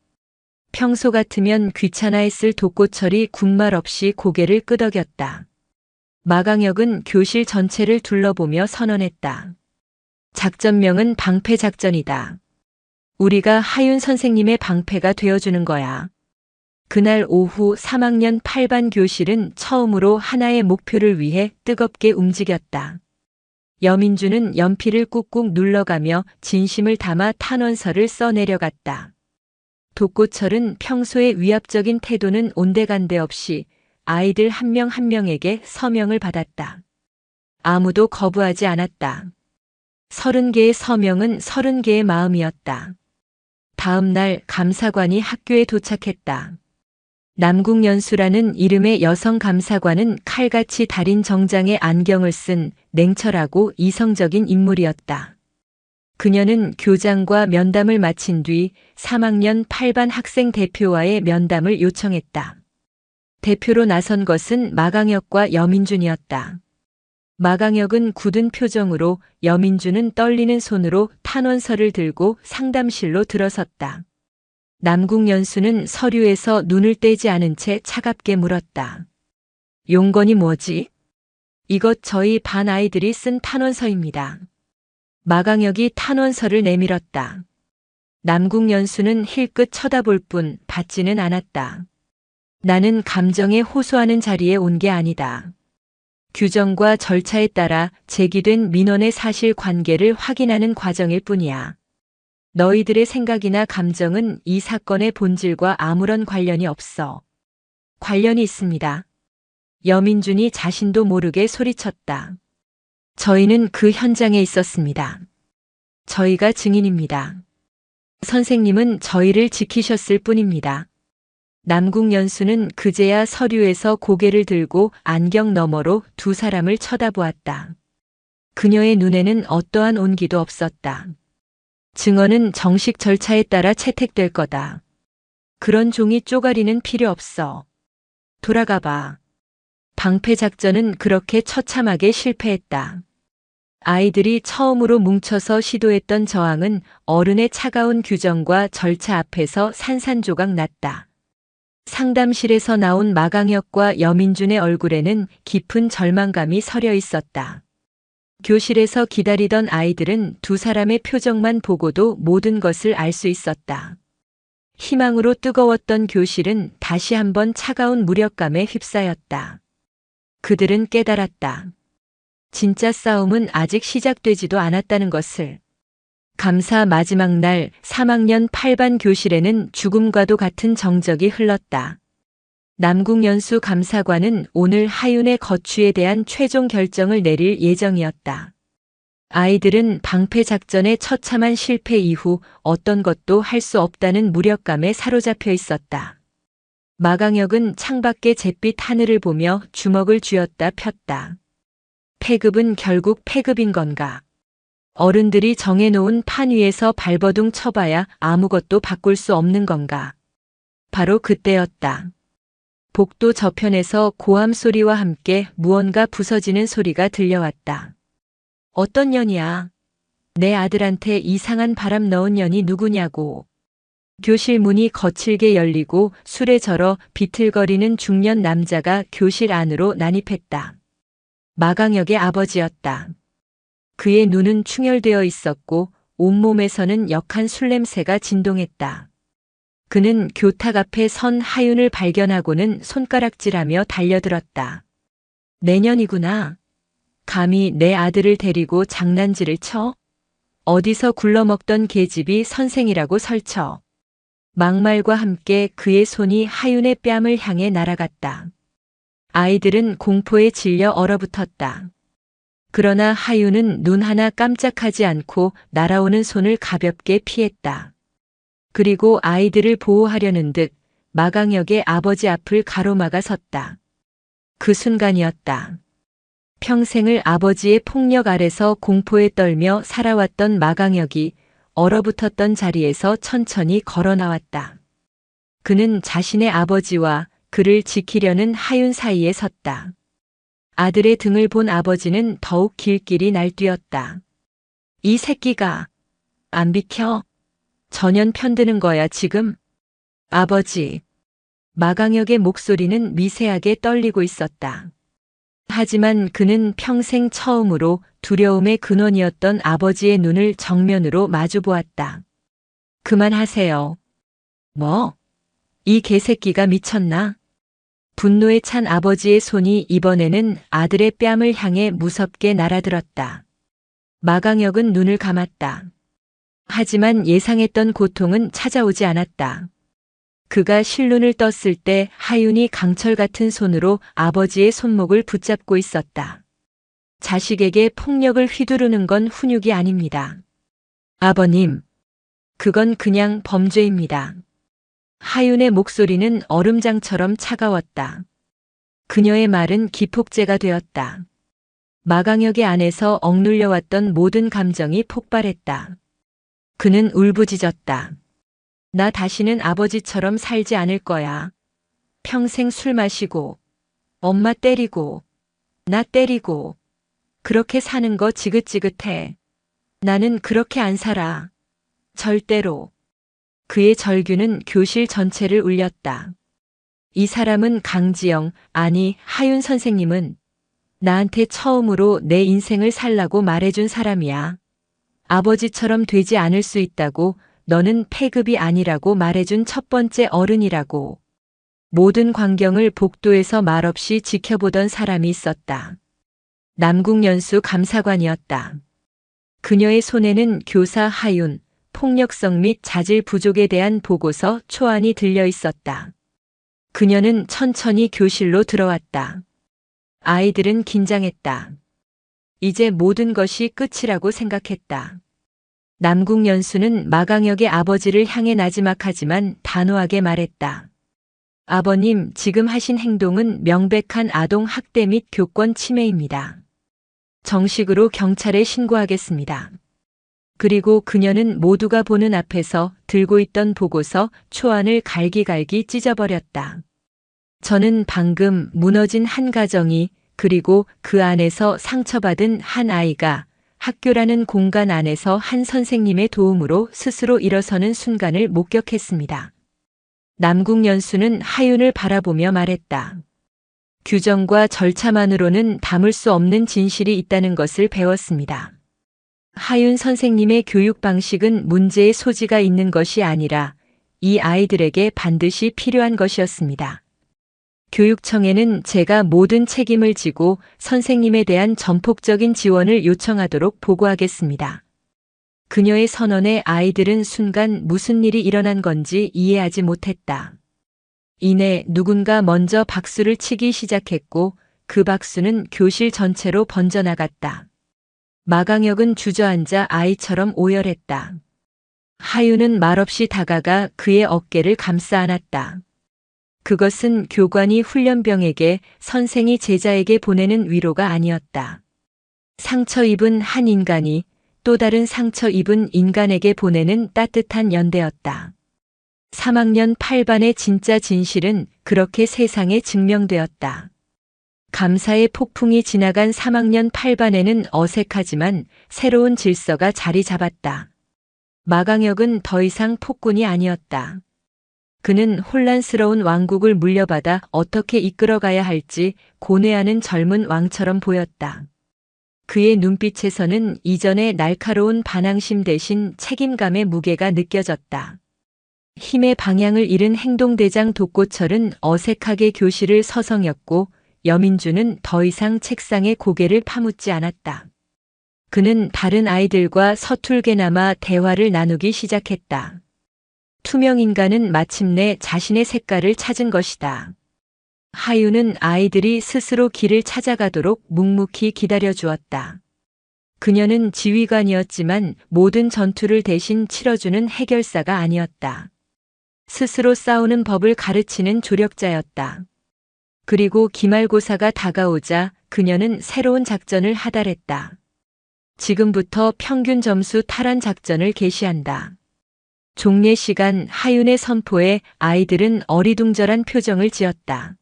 평소 같으면 귀찮아했을 독고철이 군말 없이 고개를 끄덕였다. 마강혁은 교실 전체를 둘러보며 선언했다. 작전명은 방패작전이다. 우리가 하윤 선생님의 방패가 되어주는 거야. 그날 오후 3학년 8반 교실은 처음으로 하나의 목표를 위해 뜨겁게 움직였다. 여민주는 연필을 꾹꾹 눌러가며 진심을 담아 탄원서를 써내려갔다. 독고철은 평소의 위압적인 태도는 온데간데 없이 아이들 한 명 한 명에게 서명을 받았다. 아무도 거부하지 않았다. 30개의 서명은 30개의 마음이었다. 다음 날 감사관이 학교에 도착했다. 남궁연수라는 이름의 여성 감사관은 칼같이 달인 정장에 안경을 쓴 냉철하고 이성적인 인물이었다. 그녀는 교장과 면담을 마친 뒤 3학년 8반 학생 대표와의 면담을 요청했다. 대표로 나선 것은 마강혁과 여민준이었다. 마강혁은 굳은 표정으로, 여민준은 떨리는 손으로 탄원서를 들고 상담실로 들어섰다. 남궁연수는 서류에서 눈을 떼지 않은 채 차갑게 물었다. 용건이 뭐지? 이것 저희 반 아이들이 쓴 탄원서입니다. 마강혁이 탄원서를 내밀었다. 남궁연수는 힐끗 쳐다볼 뿐 받지는 않았다. 나는 감정에 호소하는 자리에 온 게 아니다. 규정과 절차에 따라 제기된 민원의 사실 관계를 확인하는 과정일 뿐이야. 너희들의 생각이나 감정은 이 사건의 본질과 아무런 관련이 없어. 관련이 있습니다. 여민준이 자신도 모르게 소리쳤다. 저희는 그 현장에 있었습니다. 저희가 증인입니다. 선생님은 저희를 지키셨을 뿐입니다. 남궁연수는 그제야 서류에서 고개를 들고 안경 너머로 두 사람을 쳐다보았다. 그녀의 눈에는 어떠한 온기도 없었다. 증언은 정식 절차에 따라 채택될 거다. 그런 종이 쪼가리는 필요 없어. 돌아가 봐. 방패 작전은 그렇게 처참하게 실패했다. 아이들이 처음으로 뭉쳐서 시도했던 저항은 어른의 차가운 규정과 절차 앞에서 산산조각 났다. 상담실에서 나온 마강혁과 여민준의 얼굴에는 깊은 절망감이 서려 있었다. 교실에서 기다리던 아이들은 두 사람의 표정만 보고도 모든 것을 알 수 있었다. 희망으로 뜨거웠던 교실은 다시 한번 차가운 무력감에 휩싸였다. 그들은 깨달았다. 진짜 싸움은 아직 시작되지도 않았다는 것을. 감사 마지막 날 3학년 8반 교실에는 죽음과도 같은 정적이 흘렀다. 남궁연수 감사관은 오늘 하윤의 거취에 대한 최종 결정을 내릴 예정이었다. 아이들은 방패 작전의 처참한 실패 이후 어떤 것도 할 수 없다는 무력감에 사로잡혀 있었다. 마강혁은 창밖의 잿빛 하늘을 보며 주먹을 쥐었다 폈다. 폐급은 결국 폐급인 건가? 어른들이 정해놓은 판 위에서 발버둥 쳐봐야 아무것도 바꿀 수 없는 건가? 바로 그때였다. 복도 저편에서 고함 소리와 함께 무언가 부서지는 소리가 들려왔다. 어떤 년이야? 내 아들한테 이상한 바람 넣은 년이 누구냐고. 교실 문이 거칠게 열리고 술에 절어 비틀거리는 중년 남자가 교실 안으로 난입했다. 마강혁의 아버지였다. 그의 눈은 충혈되어 있었고 온몸에서는 역한 술 냄새가 진동했다. 그는 교탁 앞에 선 하윤을 발견하고는 손가락질하며 달려들었다. 내년이구나. 감히 내 아들을 데리고 장난질을 쳐? 어디서 굴러먹던 계집이 선생이라고 설쳐. 막말과 함께 그의 손이 하윤의 뺨을 향해 날아갔다. 아이들은 공포에 질려 얼어붙었다. 그러나 하윤은 눈 하나 깜짝하지 않고 날아오는 손을 가볍게 피했다. 그리고 아이들을 보호하려는 듯 마강혁의 아버지 앞을 가로막아 섰다. 그 순간이었다. 평생을 아버지의 폭력 아래서 공포에 떨며 살아왔던 마강혁이 얼어붙었던 자리에서 천천히 걸어 나왔다. 그는 자신의 아버지와 그를 지키려는 하윤 사이에 섰다. 아들의 등을 본 아버지는 더욱 길길이 날뛰었다. 이 새끼가 안 비켜? 전연 편드는 거야 지금? 아버지. 마강혁의 목소리는 미세하게 떨리고 있었다. 하지만 그는 평생 처음으로 두려움의 근원이었던 아버지의 눈을 정면으로 마주 보았다. 그만하세요. 뭐? 이 개새끼가 미쳤나? 분노에 찬 아버지의 손이 이번에는 아들의 뺨을 향해 무섭게 날아들었다. 마강혁은 눈을 감았다. 하지만 예상했던 고통은 찾아오지 않았다. 그가 실눈을 떴을 때 하윤이 강철 같은 손으로 아버지의 손목을 붙잡고 있었다. 자식에게 폭력을 휘두르는 건 훈육이 아닙니다. 아버님, 그건 그냥 범죄입니다. 하윤의 목소리는 얼음장처럼 차가웠다. 그녀의 말은 기폭제가 되었다. 마강혁의 안에서 억눌려왔던 모든 감정이 폭발했다. 그는 울부짖었다. 나 다시는 아버지처럼 살지 않을 거야. 평생 술 마시고, 엄마 때리고, 나 때리고, 그렇게 사는 거 지긋지긋해. 나는 그렇게 안 살아. 절대로. 그의 절규는 교실 전체를 울렸다. 이 사람은 강지영, 아니 하윤 선생님은 나한테 처음으로 내 인생을 살라고 말해준 사람이야. 아버지처럼 되지 않을 수 있다고, 너는 폐급이 아니라고 말해준 첫 번째 어른이라고. 모든 광경을 복도에서 말없이 지켜보던 사람이 있었다. 남궁연수 감사관이었다. 그녀의 손에는 교사 하윤, 폭력성 및 자질 부족에 대한 보고서 초안이 들려 있었다. 그녀는 천천히 교실로 들어왔다. 아이들은 긴장했다. 이제 모든 것이 끝이라고 생각했다. 남궁연수는 마강혁의 아버지를 향해 나지막하지만 단호하게 말했다. 아버님, 지금 하신 행동은 명백한 아동 학대 및 교권 침해입니다. 정식으로 경찰에 신고하겠습니다. 그리고 그녀는 모두가 보는 앞에서 들고 있던 보고서 초안을 갈기갈기 찢어버렸다. 저는 방금 무너진 한 가정이, 그리고 그 안에서 상처받은 한 아이가 학교라는 공간 안에서 한 선생님의 도움으로 스스로 일어서는 순간을 목격했습니다. 남궁연수는 하윤을 바라보며 말했다. 규정과 절차만으로는 담을 수 없는 진실이 있다는 것을 배웠습니다. 하윤 선생님의 교육 방식은 문제의 소지가 있는 것이 아니라 이 아이들에게 반드시 필요한 것이었습니다. 교육청에는 제가 모든 책임을 지고 선생님에 대한 전폭적인 지원을 요청하도록 보고하겠습니다. 그녀의 선언에 아이들은 순간 무슨 일이 일어난 건지 이해하지 못했다. 이내 누군가 먼저 박수를 치기 시작했고 그 박수는 교실 전체로 번져나갔다. 마강혁은 주저앉아 아이처럼 오열했다. 하윤은 말없이 다가가 그의 어깨를 감싸 안았다. 그것은 교관이 훈련병에게, 선생이 제자에게 보내는 위로가 아니었다. 상처 입은 한 인간이 또 다른 상처 입은 인간에게 보내는 따뜻한 연대였다. 3학년 8반의 진짜 진실은 그렇게 세상에 증명되었다. 감사의 폭풍이 지나간 3학년 8반에는 어색하지만 새로운 질서가 자리 잡았다. 마강혁은 더 이상 폭군이 아니었다. 그는 혼란스러운 왕국을 물려받아 어떻게 이끌어가야 할지 고뇌하는 젊은 왕처럼 보였다. 그의 눈빛에서는 이전의 날카로운 반항심 대신 책임감의 무게가 느껴졌다. 힘의 방향을 잃은 행동대장 독고철은 어색하게 교실을 서성였고 여민주는 더 이상 책상에 고개를 파묻지 않았다. 그는 다른 아이들과 서툴게나마 대화를 나누기 시작했다. 투명인간은 마침내 자신의 색깔을 찾은 것이다. 하윤은 아이들이 스스로 길을 찾아가도록 묵묵히 기다려주었다. 그녀는 지휘관이었지만 모든 전투를 대신 치러주는 해결사가 아니었다. 스스로 싸우는 법을 가르치는 조력자였다. 그리고 기말고사가 다가오자 그녀는 새로운 작전을 하달했다. 지금부터 평균 점수 탈환 작전을 개시한다. 종례 시간 하윤의 선포에 아이들은 어리둥절한 표정을 지었다.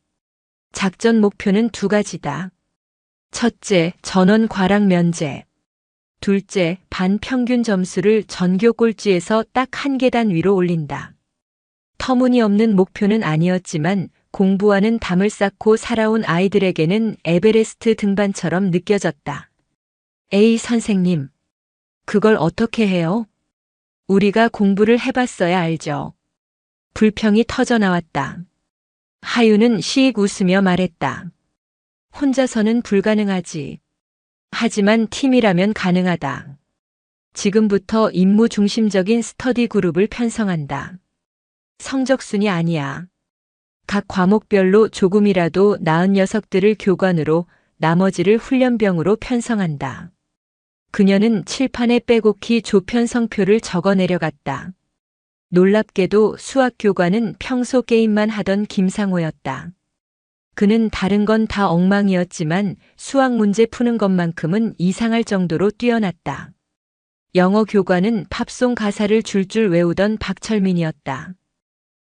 작전 목표는 2가지다. 첫째, 전원 과락 면제. 둘째, 반평균 점수를 전교 꼴찌에서 딱 1계단 위로 올린다. 터무니없는 목표는 아니었지만 공부와는 담을 쌓고 살아온 아이들에게는 에베레스트 등반처럼 느껴졌다. 에이 선생님, 그걸 어떻게 해요? 우리가 공부를 해봤어야 알죠. 불평이 터져 나왔다. 하윤은 씩 웃으며 말했다. 혼자서는 불가능하지. 하지만 팀이라면 가능하다. 지금부터 임무 중심적인 스터디 그룹을 편성한다. 성적순이 아니야. 각 과목별로 조금이라도 나은 녀석들을 교관으로 나머지를 훈련병으로 편성한다. 그녀는 칠판에 빼곡히 조편성표를 적어 내려갔다. 놀랍게도 수학 교관은 평소 게임만 하던 김상호였다. 그는 다른 건 다 엉망이었지만 수학 문제 푸는 것만큼은 이상할 정도로 뛰어났다. 영어 교관은 팝송 가사를 줄줄 외우던 박철민이었다.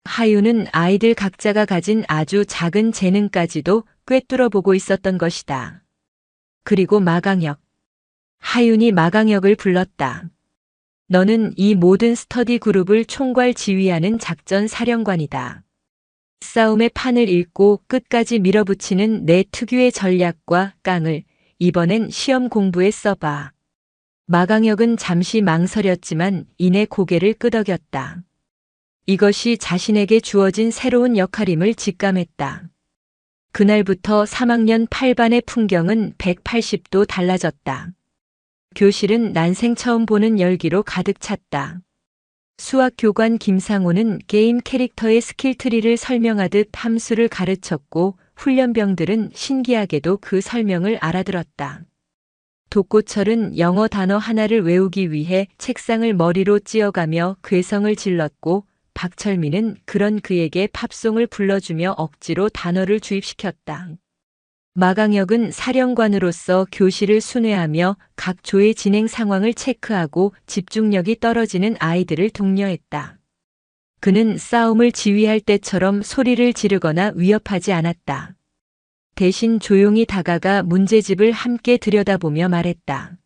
하윤은 아이들 각자가 가진 아주 작은 재능까지도 꿰뚫어 보고 있었던 것이다. 그리고 마강혁. 하윤이 마강혁을 불렀다. 너는 이 모든 스터디 그룹을 총괄 지휘하는 작전 사령관이다. 싸움의 판을 읽고 끝까지 밀어붙이는 내 특유의 전략과 깡을 이번엔 시험 공부에 써봐. 마강혁은 잠시 망설였지만 이내 고개를 끄덕였다. 이것이 자신에게 주어진 새로운 역할임을 직감했다. 그날부터 3학년 8반의 풍경은 180도 달라졌다. 교실은 난생 처음 보는 열기로 가득 찼다. 수학 교관 김상호는 게임 캐릭터의 스킬트리를 설명하듯 함수를 가르쳤고 훈련병들은 신기하게도 그 설명을 알아들었다. 독고철은 영어 단어 하나를 외우기 위해 책상을 머리로 찧어가며 괴성을 질렀고 박철민은 그런 그에게 팝송을 불러주며 억지로 단어를 주입시켰다. 마강혁은 사령관으로서 교실을 순회하며 각 조의 진행 상황을 체크하고 집중력이 떨어지는 아이들을 독려했다. 그는 싸움을 지휘할 때처럼 소리를 지르거나 위협하지 않았다. 대신 조용히 다가가 문제집을 함께 들여다보며 말했다.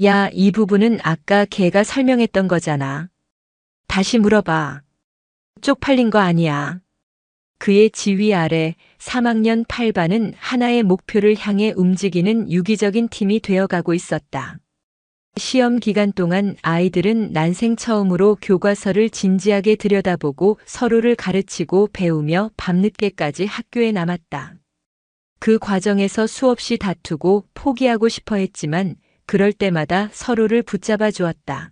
야, 이 부분은 아까 걔가 설명했던 거잖아. 다시 물어봐. 쪽팔린 거 아니야. 그의 지휘 아래 3학년 8반은 하나의 목표를 향해 움직이는 유기적인 팀이 되어가고 있었다. 시험 기간 동안 아이들은 난생 처음으로 교과서를 진지하게 들여다보고 서로를 가르치고 배우며 밤늦게까지 학교에 남았다. 그 과정에서 수없이 다투고 포기하고 싶어 했지만 그럴 때마다 서로를 붙잡아 주었다.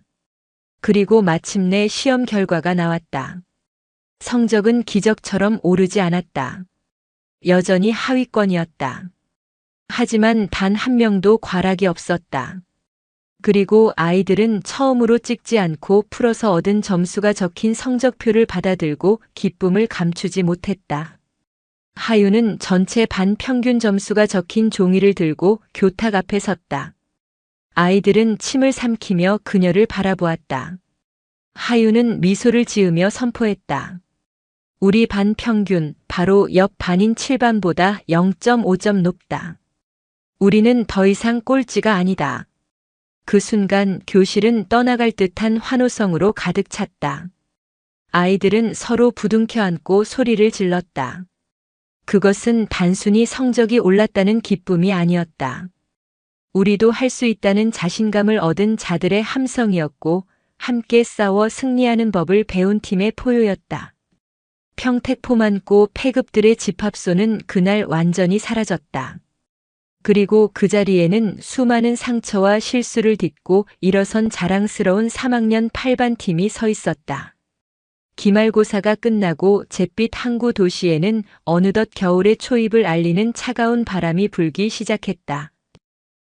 그리고 마침내 시험 결과가 나왔다. 성적은 기적처럼 오르지 않았다. 여전히 하위권이었다. 하지만 단 한 명도 과락이 없었다. 그리고 아이들은 처음으로 찍지 않고 풀어서 얻은 점수가 적힌 성적표를 받아들고 기쁨을 감추지 못했다. 하윤은 전체 반 평균 점수가 적힌 종이를 들고 교탁 앞에 섰다. 아이들은 침을 삼키며 그녀를 바라보았다. 하윤은 미소를 지으며 선포했다. 우리 반 평균, 바로 옆 반인 7반보다 0.5점 높다. 우리는 더 이상 꼴찌가 아니다. 그 순간 교실은 떠나갈 듯한 환호성으로 가득 찼다. 아이들은 서로 부둥켜 안고 소리를 질렀다. 그것은 단순히 성적이 올랐다는 기쁨이 아니었다. 우리도 할 수 있다는 자신감을 얻은 자들의 함성이었고 함께 싸워 승리하는 법을 배운 팀의 포효였다. 평택포 많고 폐급들의 집합소는 그날 완전히 사라졌다. 그리고 그 자리에는 수많은 상처와 실수를 딛고 일어선 자랑스러운 3학년 8반 팀이 서 있었다. 기말고사가 끝나고 잿빛 항구 도시에는 어느덧 겨울의 초입을 알리는 차가운 바람이 불기 시작했다.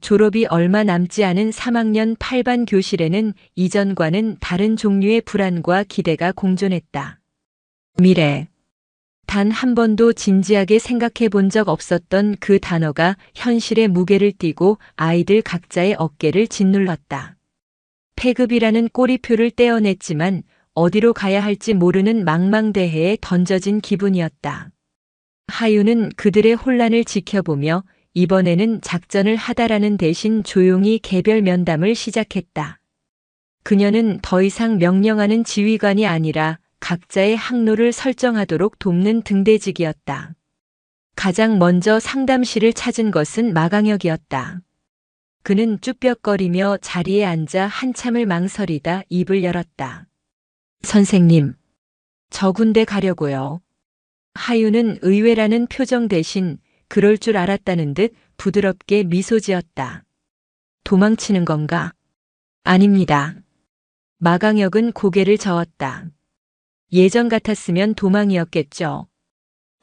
졸업이 얼마 남지 않은 3학년 8반 교실에는 이전과는 다른 종류의 불안과 기대가 공존했다. 미래. 단 한 번도 진지하게 생각해 본 적 없었던 그 단어가 현실의 무게를 띠고 아이들 각자의 어깨를 짓눌렀다. 폐급이라는 꼬리표를 떼어냈지만 어디로 가야 할지 모르는 망망대해에 던져진 기분이었다. 하윤은 그들의 혼란을 지켜보며 이번에는 작전을 하다라는 대신 조용히 개별 면담을 시작했다. 그녀는 더 이상 명령하는 지휘관이 아니라 각자의 항로를 설정하도록 돕는 등대직이었다. 가장 먼저 상담실을 찾은 것은 마강혁이었다. 그는 쭈뼛거리며 자리에 앉아 한참을 망설이다 입을 열었다. 선생님, 저 군대 가려고요. 하윤은 의외라는 표정 대신 그럴 줄 알았다는 듯 부드럽게 미소 지었다. 도망치는 건가? 아닙니다. 마강혁은 고개를 저었다. 예전 같았으면 도망이었겠죠.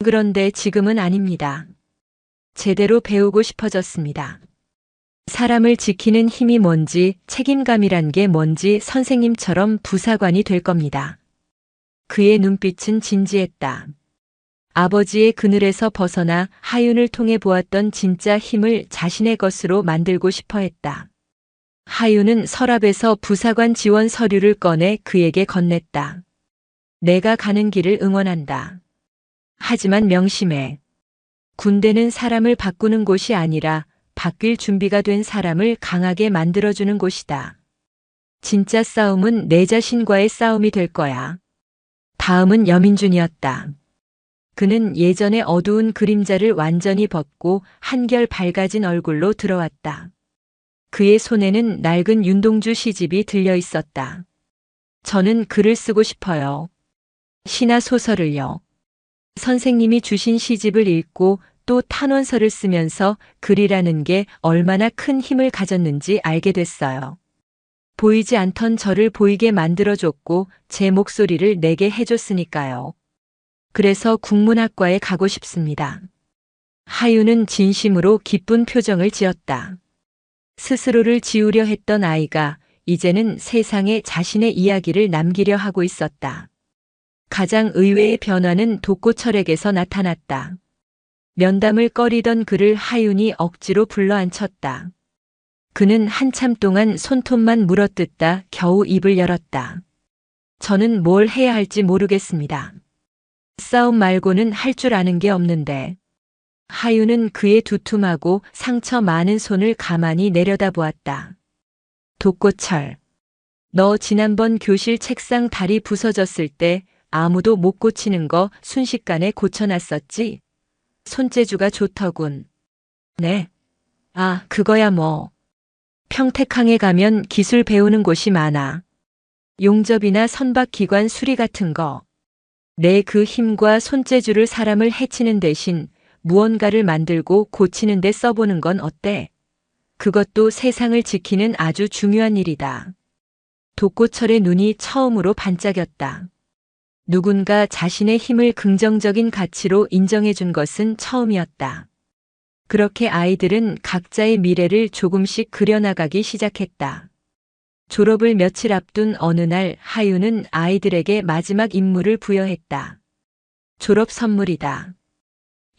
그런데 지금은 아닙니다. 제대로 배우고 싶어졌습니다. 사람을 지키는 힘이 뭔지, 책임감이란 게 뭔지 선생님처럼 부사관이 될 겁니다. 그의 눈빛은 진지했다. 아버지의 그늘에서 벗어나 하윤을 통해 보았던 진짜 힘을 자신의 것으로 만들고 싶어 했다. 하윤은 서랍에서 부사관 지원 서류를 꺼내 그에게 건넸다. 내가 가는 길을 응원한다. 하지만 명심해. 군대는 사람을 바꾸는 곳이 아니라 바뀔 준비가 된 사람을 강하게 만들어주는 곳이다. 진짜 싸움은 내 자신과의 싸움이 될 거야. 다음은 여민준이었다. 그는 예전의 어두운 그림자를 완전히 벗고 한결 밝아진 얼굴로 들어왔다. 그의 손에는 낡은 윤동주 시집이 들려 있었다. 저는 글을 쓰고 싶어요. 시나 소설을요. 선생님이 주신 시집을 읽고 또 탄원서를 쓰면서 글이라는 게 얼마나 큰 힘을 가졌는지 알게 됐어요. 보이지 않던 저를 보이게 만들어줬고 제 목소리를 내게 해줬으니까요. 그래서 국문학과에 가고 싶습니다. 하윤은 진심으로 기쁜 표정을 지었다. 스스로를 지우려 했던 아이가 이제는 세상에 자신의 이야기를 남기려 하고 있었다. 가장 의외의 변화는 독고철에게서 나타났다. 면담을 꺼리던 그를 하윤이 억지로 불러앉혔다. 그는 한참 동안 손톱만 물어뜯다 겨우 입을 열었다. 저는 뭘 해야 할지 모르겠습니다. 싸움 말고는 할 줄 아는 게 없는데. 하윤은 그의 두툼하고 상처 많은 손을 가만히 내려다보았다. 독고철, 너 지난번 교실 책상 다리 부서졌을 때 아무도 못 고치는 거 순식간에 고쳐놨었지? 손재주가 좋더군. 네. 아, 그거야 뭐. 평택항에 가면 기술 배우는 곳이 많아. 용접이나 선박기관 수리 같은 거. 내 그 힘과 손재주를 사람을 해치는 대신 무언가를 만들고 고치는 데 써보는 건 어때? 그것도 세상을 지키는 아주 중요한 일이다. 독고철의 눈이 처음으로 반짝였다. 누군가 자신의 힘을 긍정적인 가치로 인정해 준 것은 처음이었다. 그렇게 아이들은 각자의 미래를 조금씩 그려나가기 시작했다. 졸업을 며칠 앞둔 어느 날 하윤은 아이들에게 마지막 임무를 부여했다. 졸업 선물이다.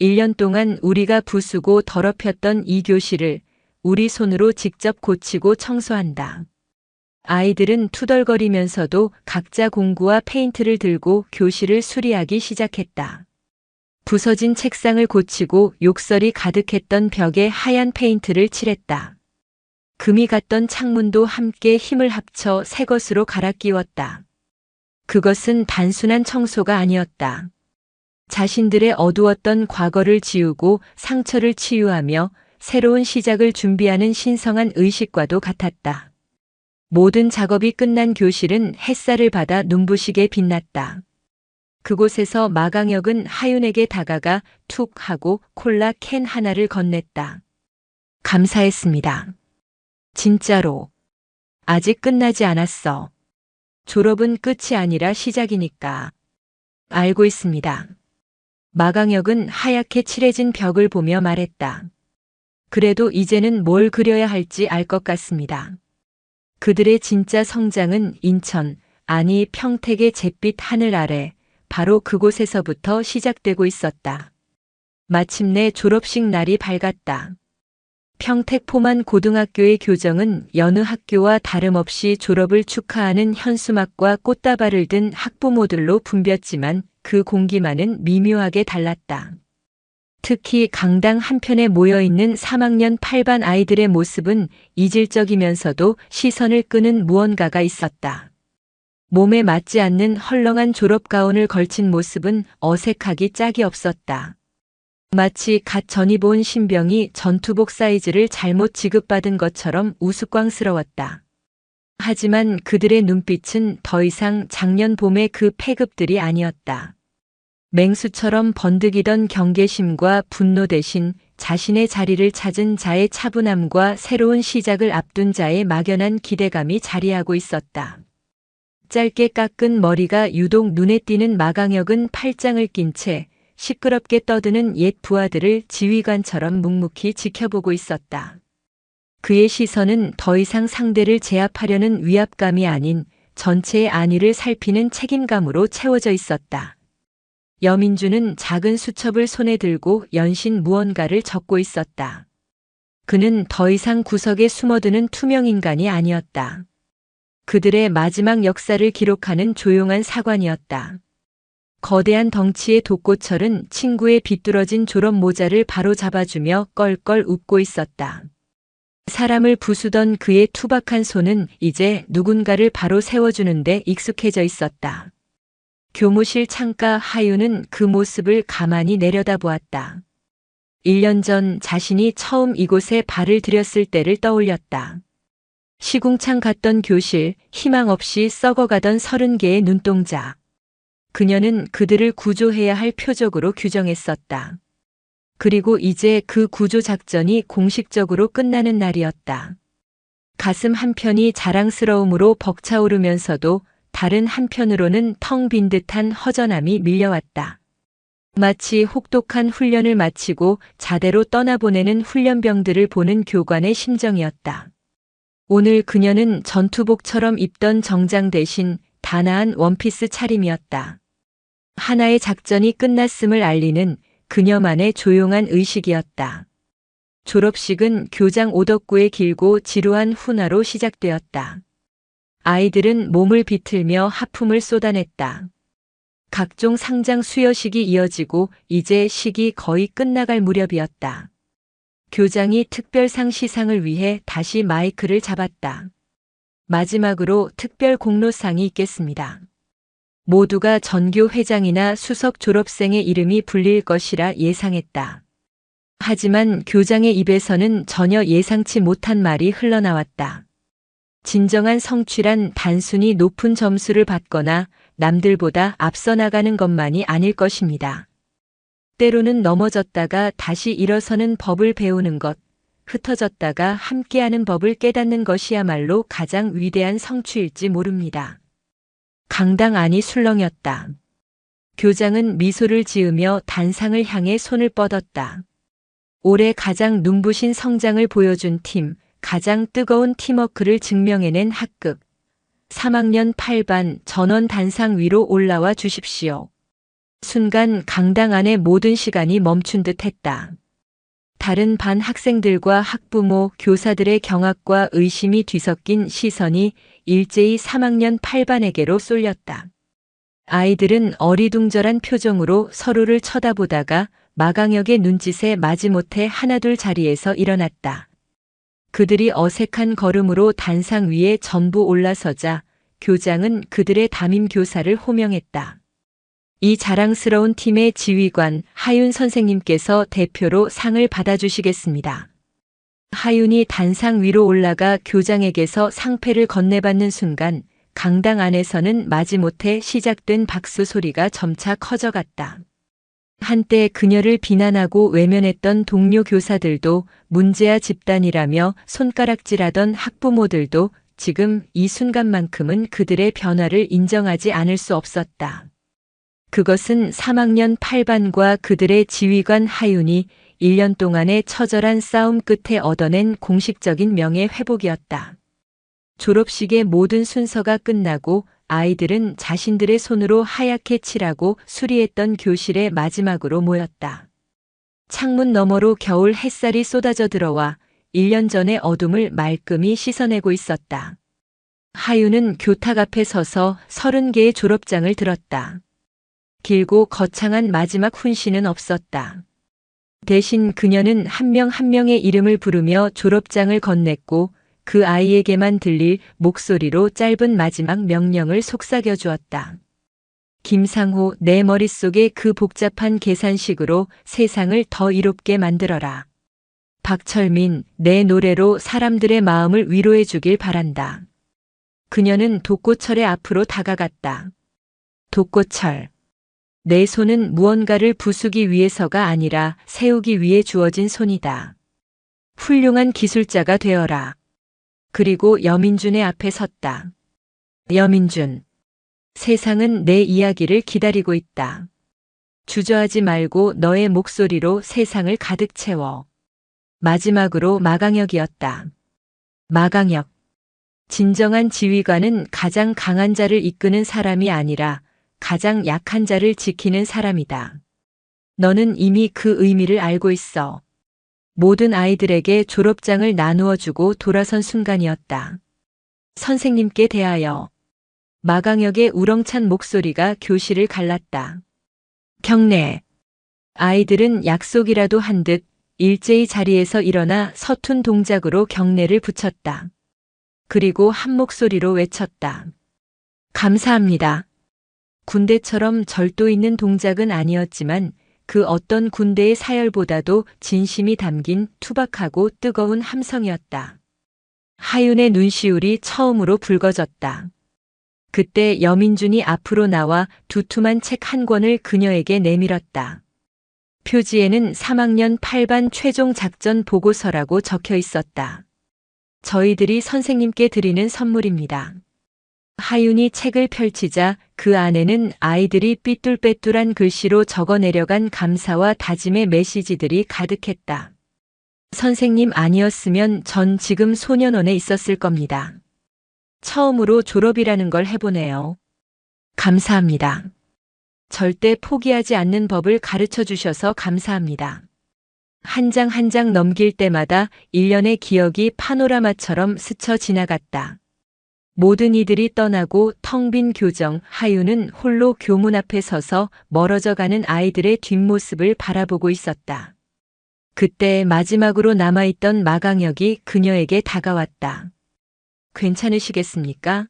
1년 동안 우리가 부수고 더럽혔던 이 교실을 우리 손으로 직접 고치고 청소한다. 아이들은 투덜거리면서도 각자 공구와 페인트를 들고 교실을 수리하기 시작했다. 부서진 책상을 고치고 욕설이 가득했던 벽에 하얀 페인트를 칠했다. 금이 갔던 창문도 함께 힘을 합쳐 새 것으로 갈아 끼웠다. 그것은 단순한 청소가 아니었다. 자신들의 어두웠던 과거를 지우고 상처를 치유하며 새로운 시작을 준비하는 신성한 의식과도 같았다. 모든 작업이 끝난 교실은 햇살을 받아 눈부시게 빛났다. 그곳에서 마강혁은 하윤에게 다가가 툭 하고 콜라 캔 하나를 건넸다. 감사했습니다. 진짜로. 아직 끝나지 않았어. 졸업은 끝이 아니라 시작이니까. 알고 있습니다. 마강혁은 하얗게 칠해진 벽을 보며 말했다. 그래도 이제는 뭘 그려야 할지 알 것 같습니다. 그들의 진짜 성장은 인천, 아니 평택의 잿빛 하늘 아래 바로 그곳에서부터 시작되고 있었다. 마침내 졸업식 날이 밝았다. 평택 포만 고등학교의 교정은 여느 학교와 다름없이 졸업을 축하하는 현수막과 꽃다발을 든 학부모들로 붐볐지만 그 공기만은 미묘하게 달랐다. 특히 강당 한편에 모여있는 3학년 8반 아이들의 모습은 이질적이면서도 시선을 끄는 무언가가 있었다. 몸에 맞지 않는 헐렁한 졸업가운을 걸친 모습은 어색하기 짝이 없었다. 마치 갓 전입온 신병이 전투복 사이즈를 잘못 지급받은 것처럼 우스꽝스러웠다. 하지만 그들의 눈빛은 더 이상 작년 봄의 그 패급들이 아니었다. 맹수처럼 번득이던 경계심과 분노 대신 자신의 자리를 찾은 자의 차분함과 새로운 시작을 앞둔 자의 막연한 기대감이 자리하고 있었다. 짧게 깎은 머리가 유독 눈에 띄는 마강혁은 팔짱을 낀 채 시끄럽게 떠드는 옛 부하들을 지휘관처럼 묵묵히 지켜보고 있었다. 그의 시선은 더 이상 상대를 제압하려는 위압감이 아닌 전체의 안위를 살피는 책임감으로 채워져 있었다. 여민주는 작은 수첩을 손에 들고 연신 무언가를 적고 있었다. 그는 더 이상 구석에 숨어드는 투명인간이 아니었다. 그들의 마지막 역사를 기록하는 조용한 사관이었다. 거대한 덩치의 독고철은 친구의 비뚤어진 졸업 모자를 바로 잡아주며 껄껄 웃고 있었다. 사람을 부수던 그의 투박한 손은 이제 누군가를 바로 세워주는데 익숙해져 있었다. 교무실 창가 하윤은 그 모습을 가만히 내려다보았다. 1년 전 자신이 처음 이곳에 발을 들였을 때를 떠올렸다. 시궁창 갔던 교실, 희망 없이 썩어가던 30개의 눈동자. 그녀는 그들을 구조해야 할 표적으로 규정했었다. 그리고 이제 그 구조 작전이 공식적으로 끝나는 날이었다. 가슴 한편이 자랑스러움으로 벅차오르면서도 다른 한편으로는 텅 빈 듯한 허전함이 밀려왔다. 마치 혹독한 훈련을 마치고 자대로 떠나보내는 훈련병들을 보는 교관의 심정이었다. 오늘 그녀는 전투복처럼 입던 정장 대신 단아한 원피스 차림이었다. 하나의 작전이 끝났음을 알리는 그녀만의 조용한 의식이었다. 졸업식은 교장 오덕구의 길고 지루한 훈화로 시작되었다. 아이들은 몸을 비틀며 하품을 쏟아냈다. 각종 상장 수여식이 이어지고 이제 식이 거의 끝나갈 무렵이었다. 교장이 특별상 시상을 위해 다시 마이크를 잡았다. 마지막으로 특별 공로상이 있겠습니다. 모두가 전교 회장이나 수석 졸업생의 이름이 불릴 것이라 예상했다. 하지만 교장의 입에서는 전혀 예상치 못한 말이 흘러나왔다. 진정한 성취란 단순히 높은 점수를 받거나 남들보다 앞서 나가는 것만이 아닐 것입니다. 때로는 넘어졌다가 다시 일어서는 법을 배우는 것, 흩어졌다가 함께하는 법을 깨닫는 것이야말로 가장 위대한 성취일지 모릅니다. 강당 안이 술렁였다. 교장은 미소를 지으며 단상을 향해 손을 뻗었다. 올해 가장 눈부신 성장을 보여준 팀, 가장 뜨거운 팀워크를 증명해낸 학급. 3학년 8반 전원 단상 위로 올라와 주십시오. 순간 강당 안의 모든 시간이 멈춘 듯 했다. 다른 반 학생들과 학부모, 교사들의 경악과 의심이 뒤섞인 시선이 일제히 3학년 8반에게로 쏠렸다. 아이들은 어리둥절한 표정으로 서로를 쳐다보다가 마강혁의 눈짓에 마지못해 하나둘 자리에서 일어났다. 그들이 어색한 걸음으로 단상 위에 전부 올라서자 교장은 그들의 담임 교사를 호명했다. 이 자랑스러운 팀의 지휘관 하윤 선생님께서 대표로 상을 받아주시겠습니다. 하윤이 단상 위로 올라가 교장에게서 상패를 건네받는 순간 강당 안에서는 마지못해 시작된 박수 소리가 점차 커져갔다. 한때 그녀를 비난하고 외면했던 동료 교사들도 문제아 집단이라며 손가락질하던 학부모들도 지금 이 순간만큼은 그들의 변화를 인정하지 않을 수 없었다. 그것은 3학년 8반과 그들의 지휘관 하윤이 1년 동안의 처절한 싸움 끝에 얻어낸 공식적인 명예 회복이었다. 졸업식의 모든 순서가 끝나고 아이들은 자신들의 손으로 하얗게 칠하고 수리했던 교실에 마지막으로 모였다. 창문 너머로 겨울 햇살이 쏟아져 들어와 1년 전의 어둠을 말끔히 씻어내고 있었다. 하윤은 교탁 앞에 서서 30개의 졸업장을 들었다. 길고 거창한 마지막 훈시는 없었다. 대신 그녀는 한 명 한 명의 이름을 부르며 졸업장을 건넸고 그 아이에게만 들릴 목소리로 짧은 마지막 명령을 속삭여 주었다. 김상호, 내 머릿속에 그 복잡한 계산식으로 세상을 더 이롭게 만들어라. 박철민, 내 노래로 사람들의 마음을 위로해 주길 바란다. 그녀는 독고철의 앞으로 다가갔다. 독고철. 내 손은 무언가를 부수기 위해서가 아니라 세우기 위해 주어진 손이다. 훌륭한 기술자가 되어라. 그리고 여민준의 앞에 섰다. 여민준. 세상은 내 이야기를 기다리고 있다. 주저하지 말고 너의 목소리로 세상을 가득 채워. 마지막으로 마강혁이었다. 마강혁. 진정한 지휘관은 가장 강한 자를 이끄는 사람이 아니라 가장 약한 자를 지키는 사람이다. 너는 이미 그 의미를 알고 있어. 모든 아이들에게 졸업장을 나누어 주고 돌아선 순간이었다. 선생님께 대하여. 마강혁의 우렁찬 목소리가 교실을 갈랐다. 경례. 아이들은 약속이라도 한 듯 일제히 자리에서 일어나 서툰 동작으로 경례를 붙였다. 그리고 한 목소리로 외쳤다. 감사합니다. 군대처럼 절도 있는 동작은 아니었지만 그 어떤 군대의 사열보다도 진심이 담긴 투박하고 뜨거운 함성이었다. 하윤의 눈시울이 처음으로 붉어졌다. 그때 여민준이 앞으로 나와 두툼한 책 한 권을 그녀에게 내밀었다. 표지에는 3학년 8반 최종 작전 보고서라고 적혀 있었다. 저희들이 선생님께 드리는 선물입니다. 하윤이 책을 펼치자 그 안에는 아이들이 삐뚤빼뚤한 글씨로 적어 내려간 감사와 다짐의 메시지들이 가득했다. 선생님 아니었으면 전 지금 소년원에 있었을 겁니다. 처음으로 졸업이라는 걸 해보네요. 감사합니다. 절대 포기하지 않는 법을 가르쳐 주셔서 감사합니다. 한 장 한 장 넘길 때마다 일련의 기억이 파노라마처럼 스쳐 지나갔다. 모든 이들이 떠나고 텅 빈 교정, 하윤은 홀로 교문 앞에 서서 멀어져 가는 아이들의 뒷모습을 바라보고 있었다. 그때 마지막으로 남아있던 마강혁이 그녀에게 다가왔다. 괜찮으시겠습니까?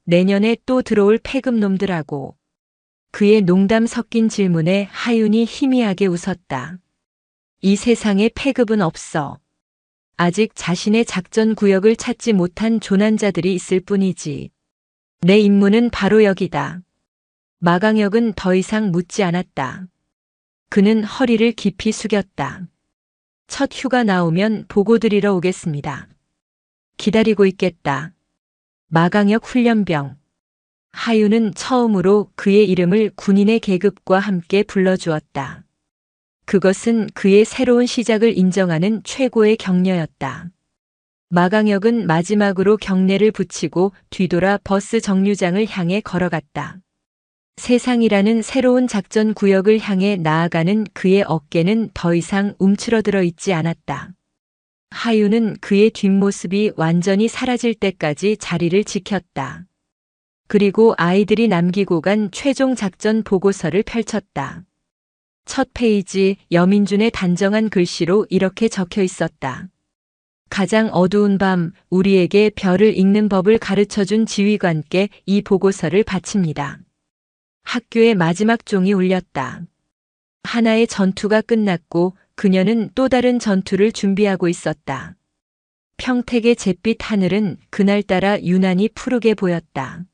내년에 또 들어올 폐급놈들하고. 그의 농담 섞인 질문에 하윤이 희미하게 웃었다. 이 세상에 폐급은 없어. 아직 자신의 작전 구역을 찾지 못한 조난자들이 있을 뿐이지. 내 임무는 바로 여기다. 마강혁은 더 이상 묻지 않았다. 그는 허리를 깊이 숙였다. 첫 휴가 나오면 보고 드리러 오겠습니다. 기다리고 있겠다. 마강혁 훈련병. 하윤은 처음으로 그의 이름을 군인의 계급과 함께 불러주었다. 그것은 그의 새로운 시작을 인정하는 최고의 격려였다. 마강혁은 마지막으로 경례를 붙이고 뒤돌아 버스 정류장을 향해 걸어갔다. 세상이라는 새로운 작전 구역을 향해 나아가는 그의 어깨는 더 이상 움츠러들어 있지 않았다. 하윤은 그의 뒷모습이 완전히 사라질 때까지 자리를 지켰다. 그리고 아이들이 남기고 간 최종 작전 보고서를 펼쳤다. 첫 페이지 여민준의 단정한 글씨로 이렇게 적혀 있었다. 가장 어두운 밤 우리에게 별을 읽는 법을 가르쳐준 지휘관께 이 보고서를 바칩니다. 학교의 마지막 종이 울렸다. 하나의 전투가 끝났고 그녀는 또 다른 전투를 준비하고 있었다. 평택의 잿빛 하늘은 그날따라 유난히 푸르게 보였다.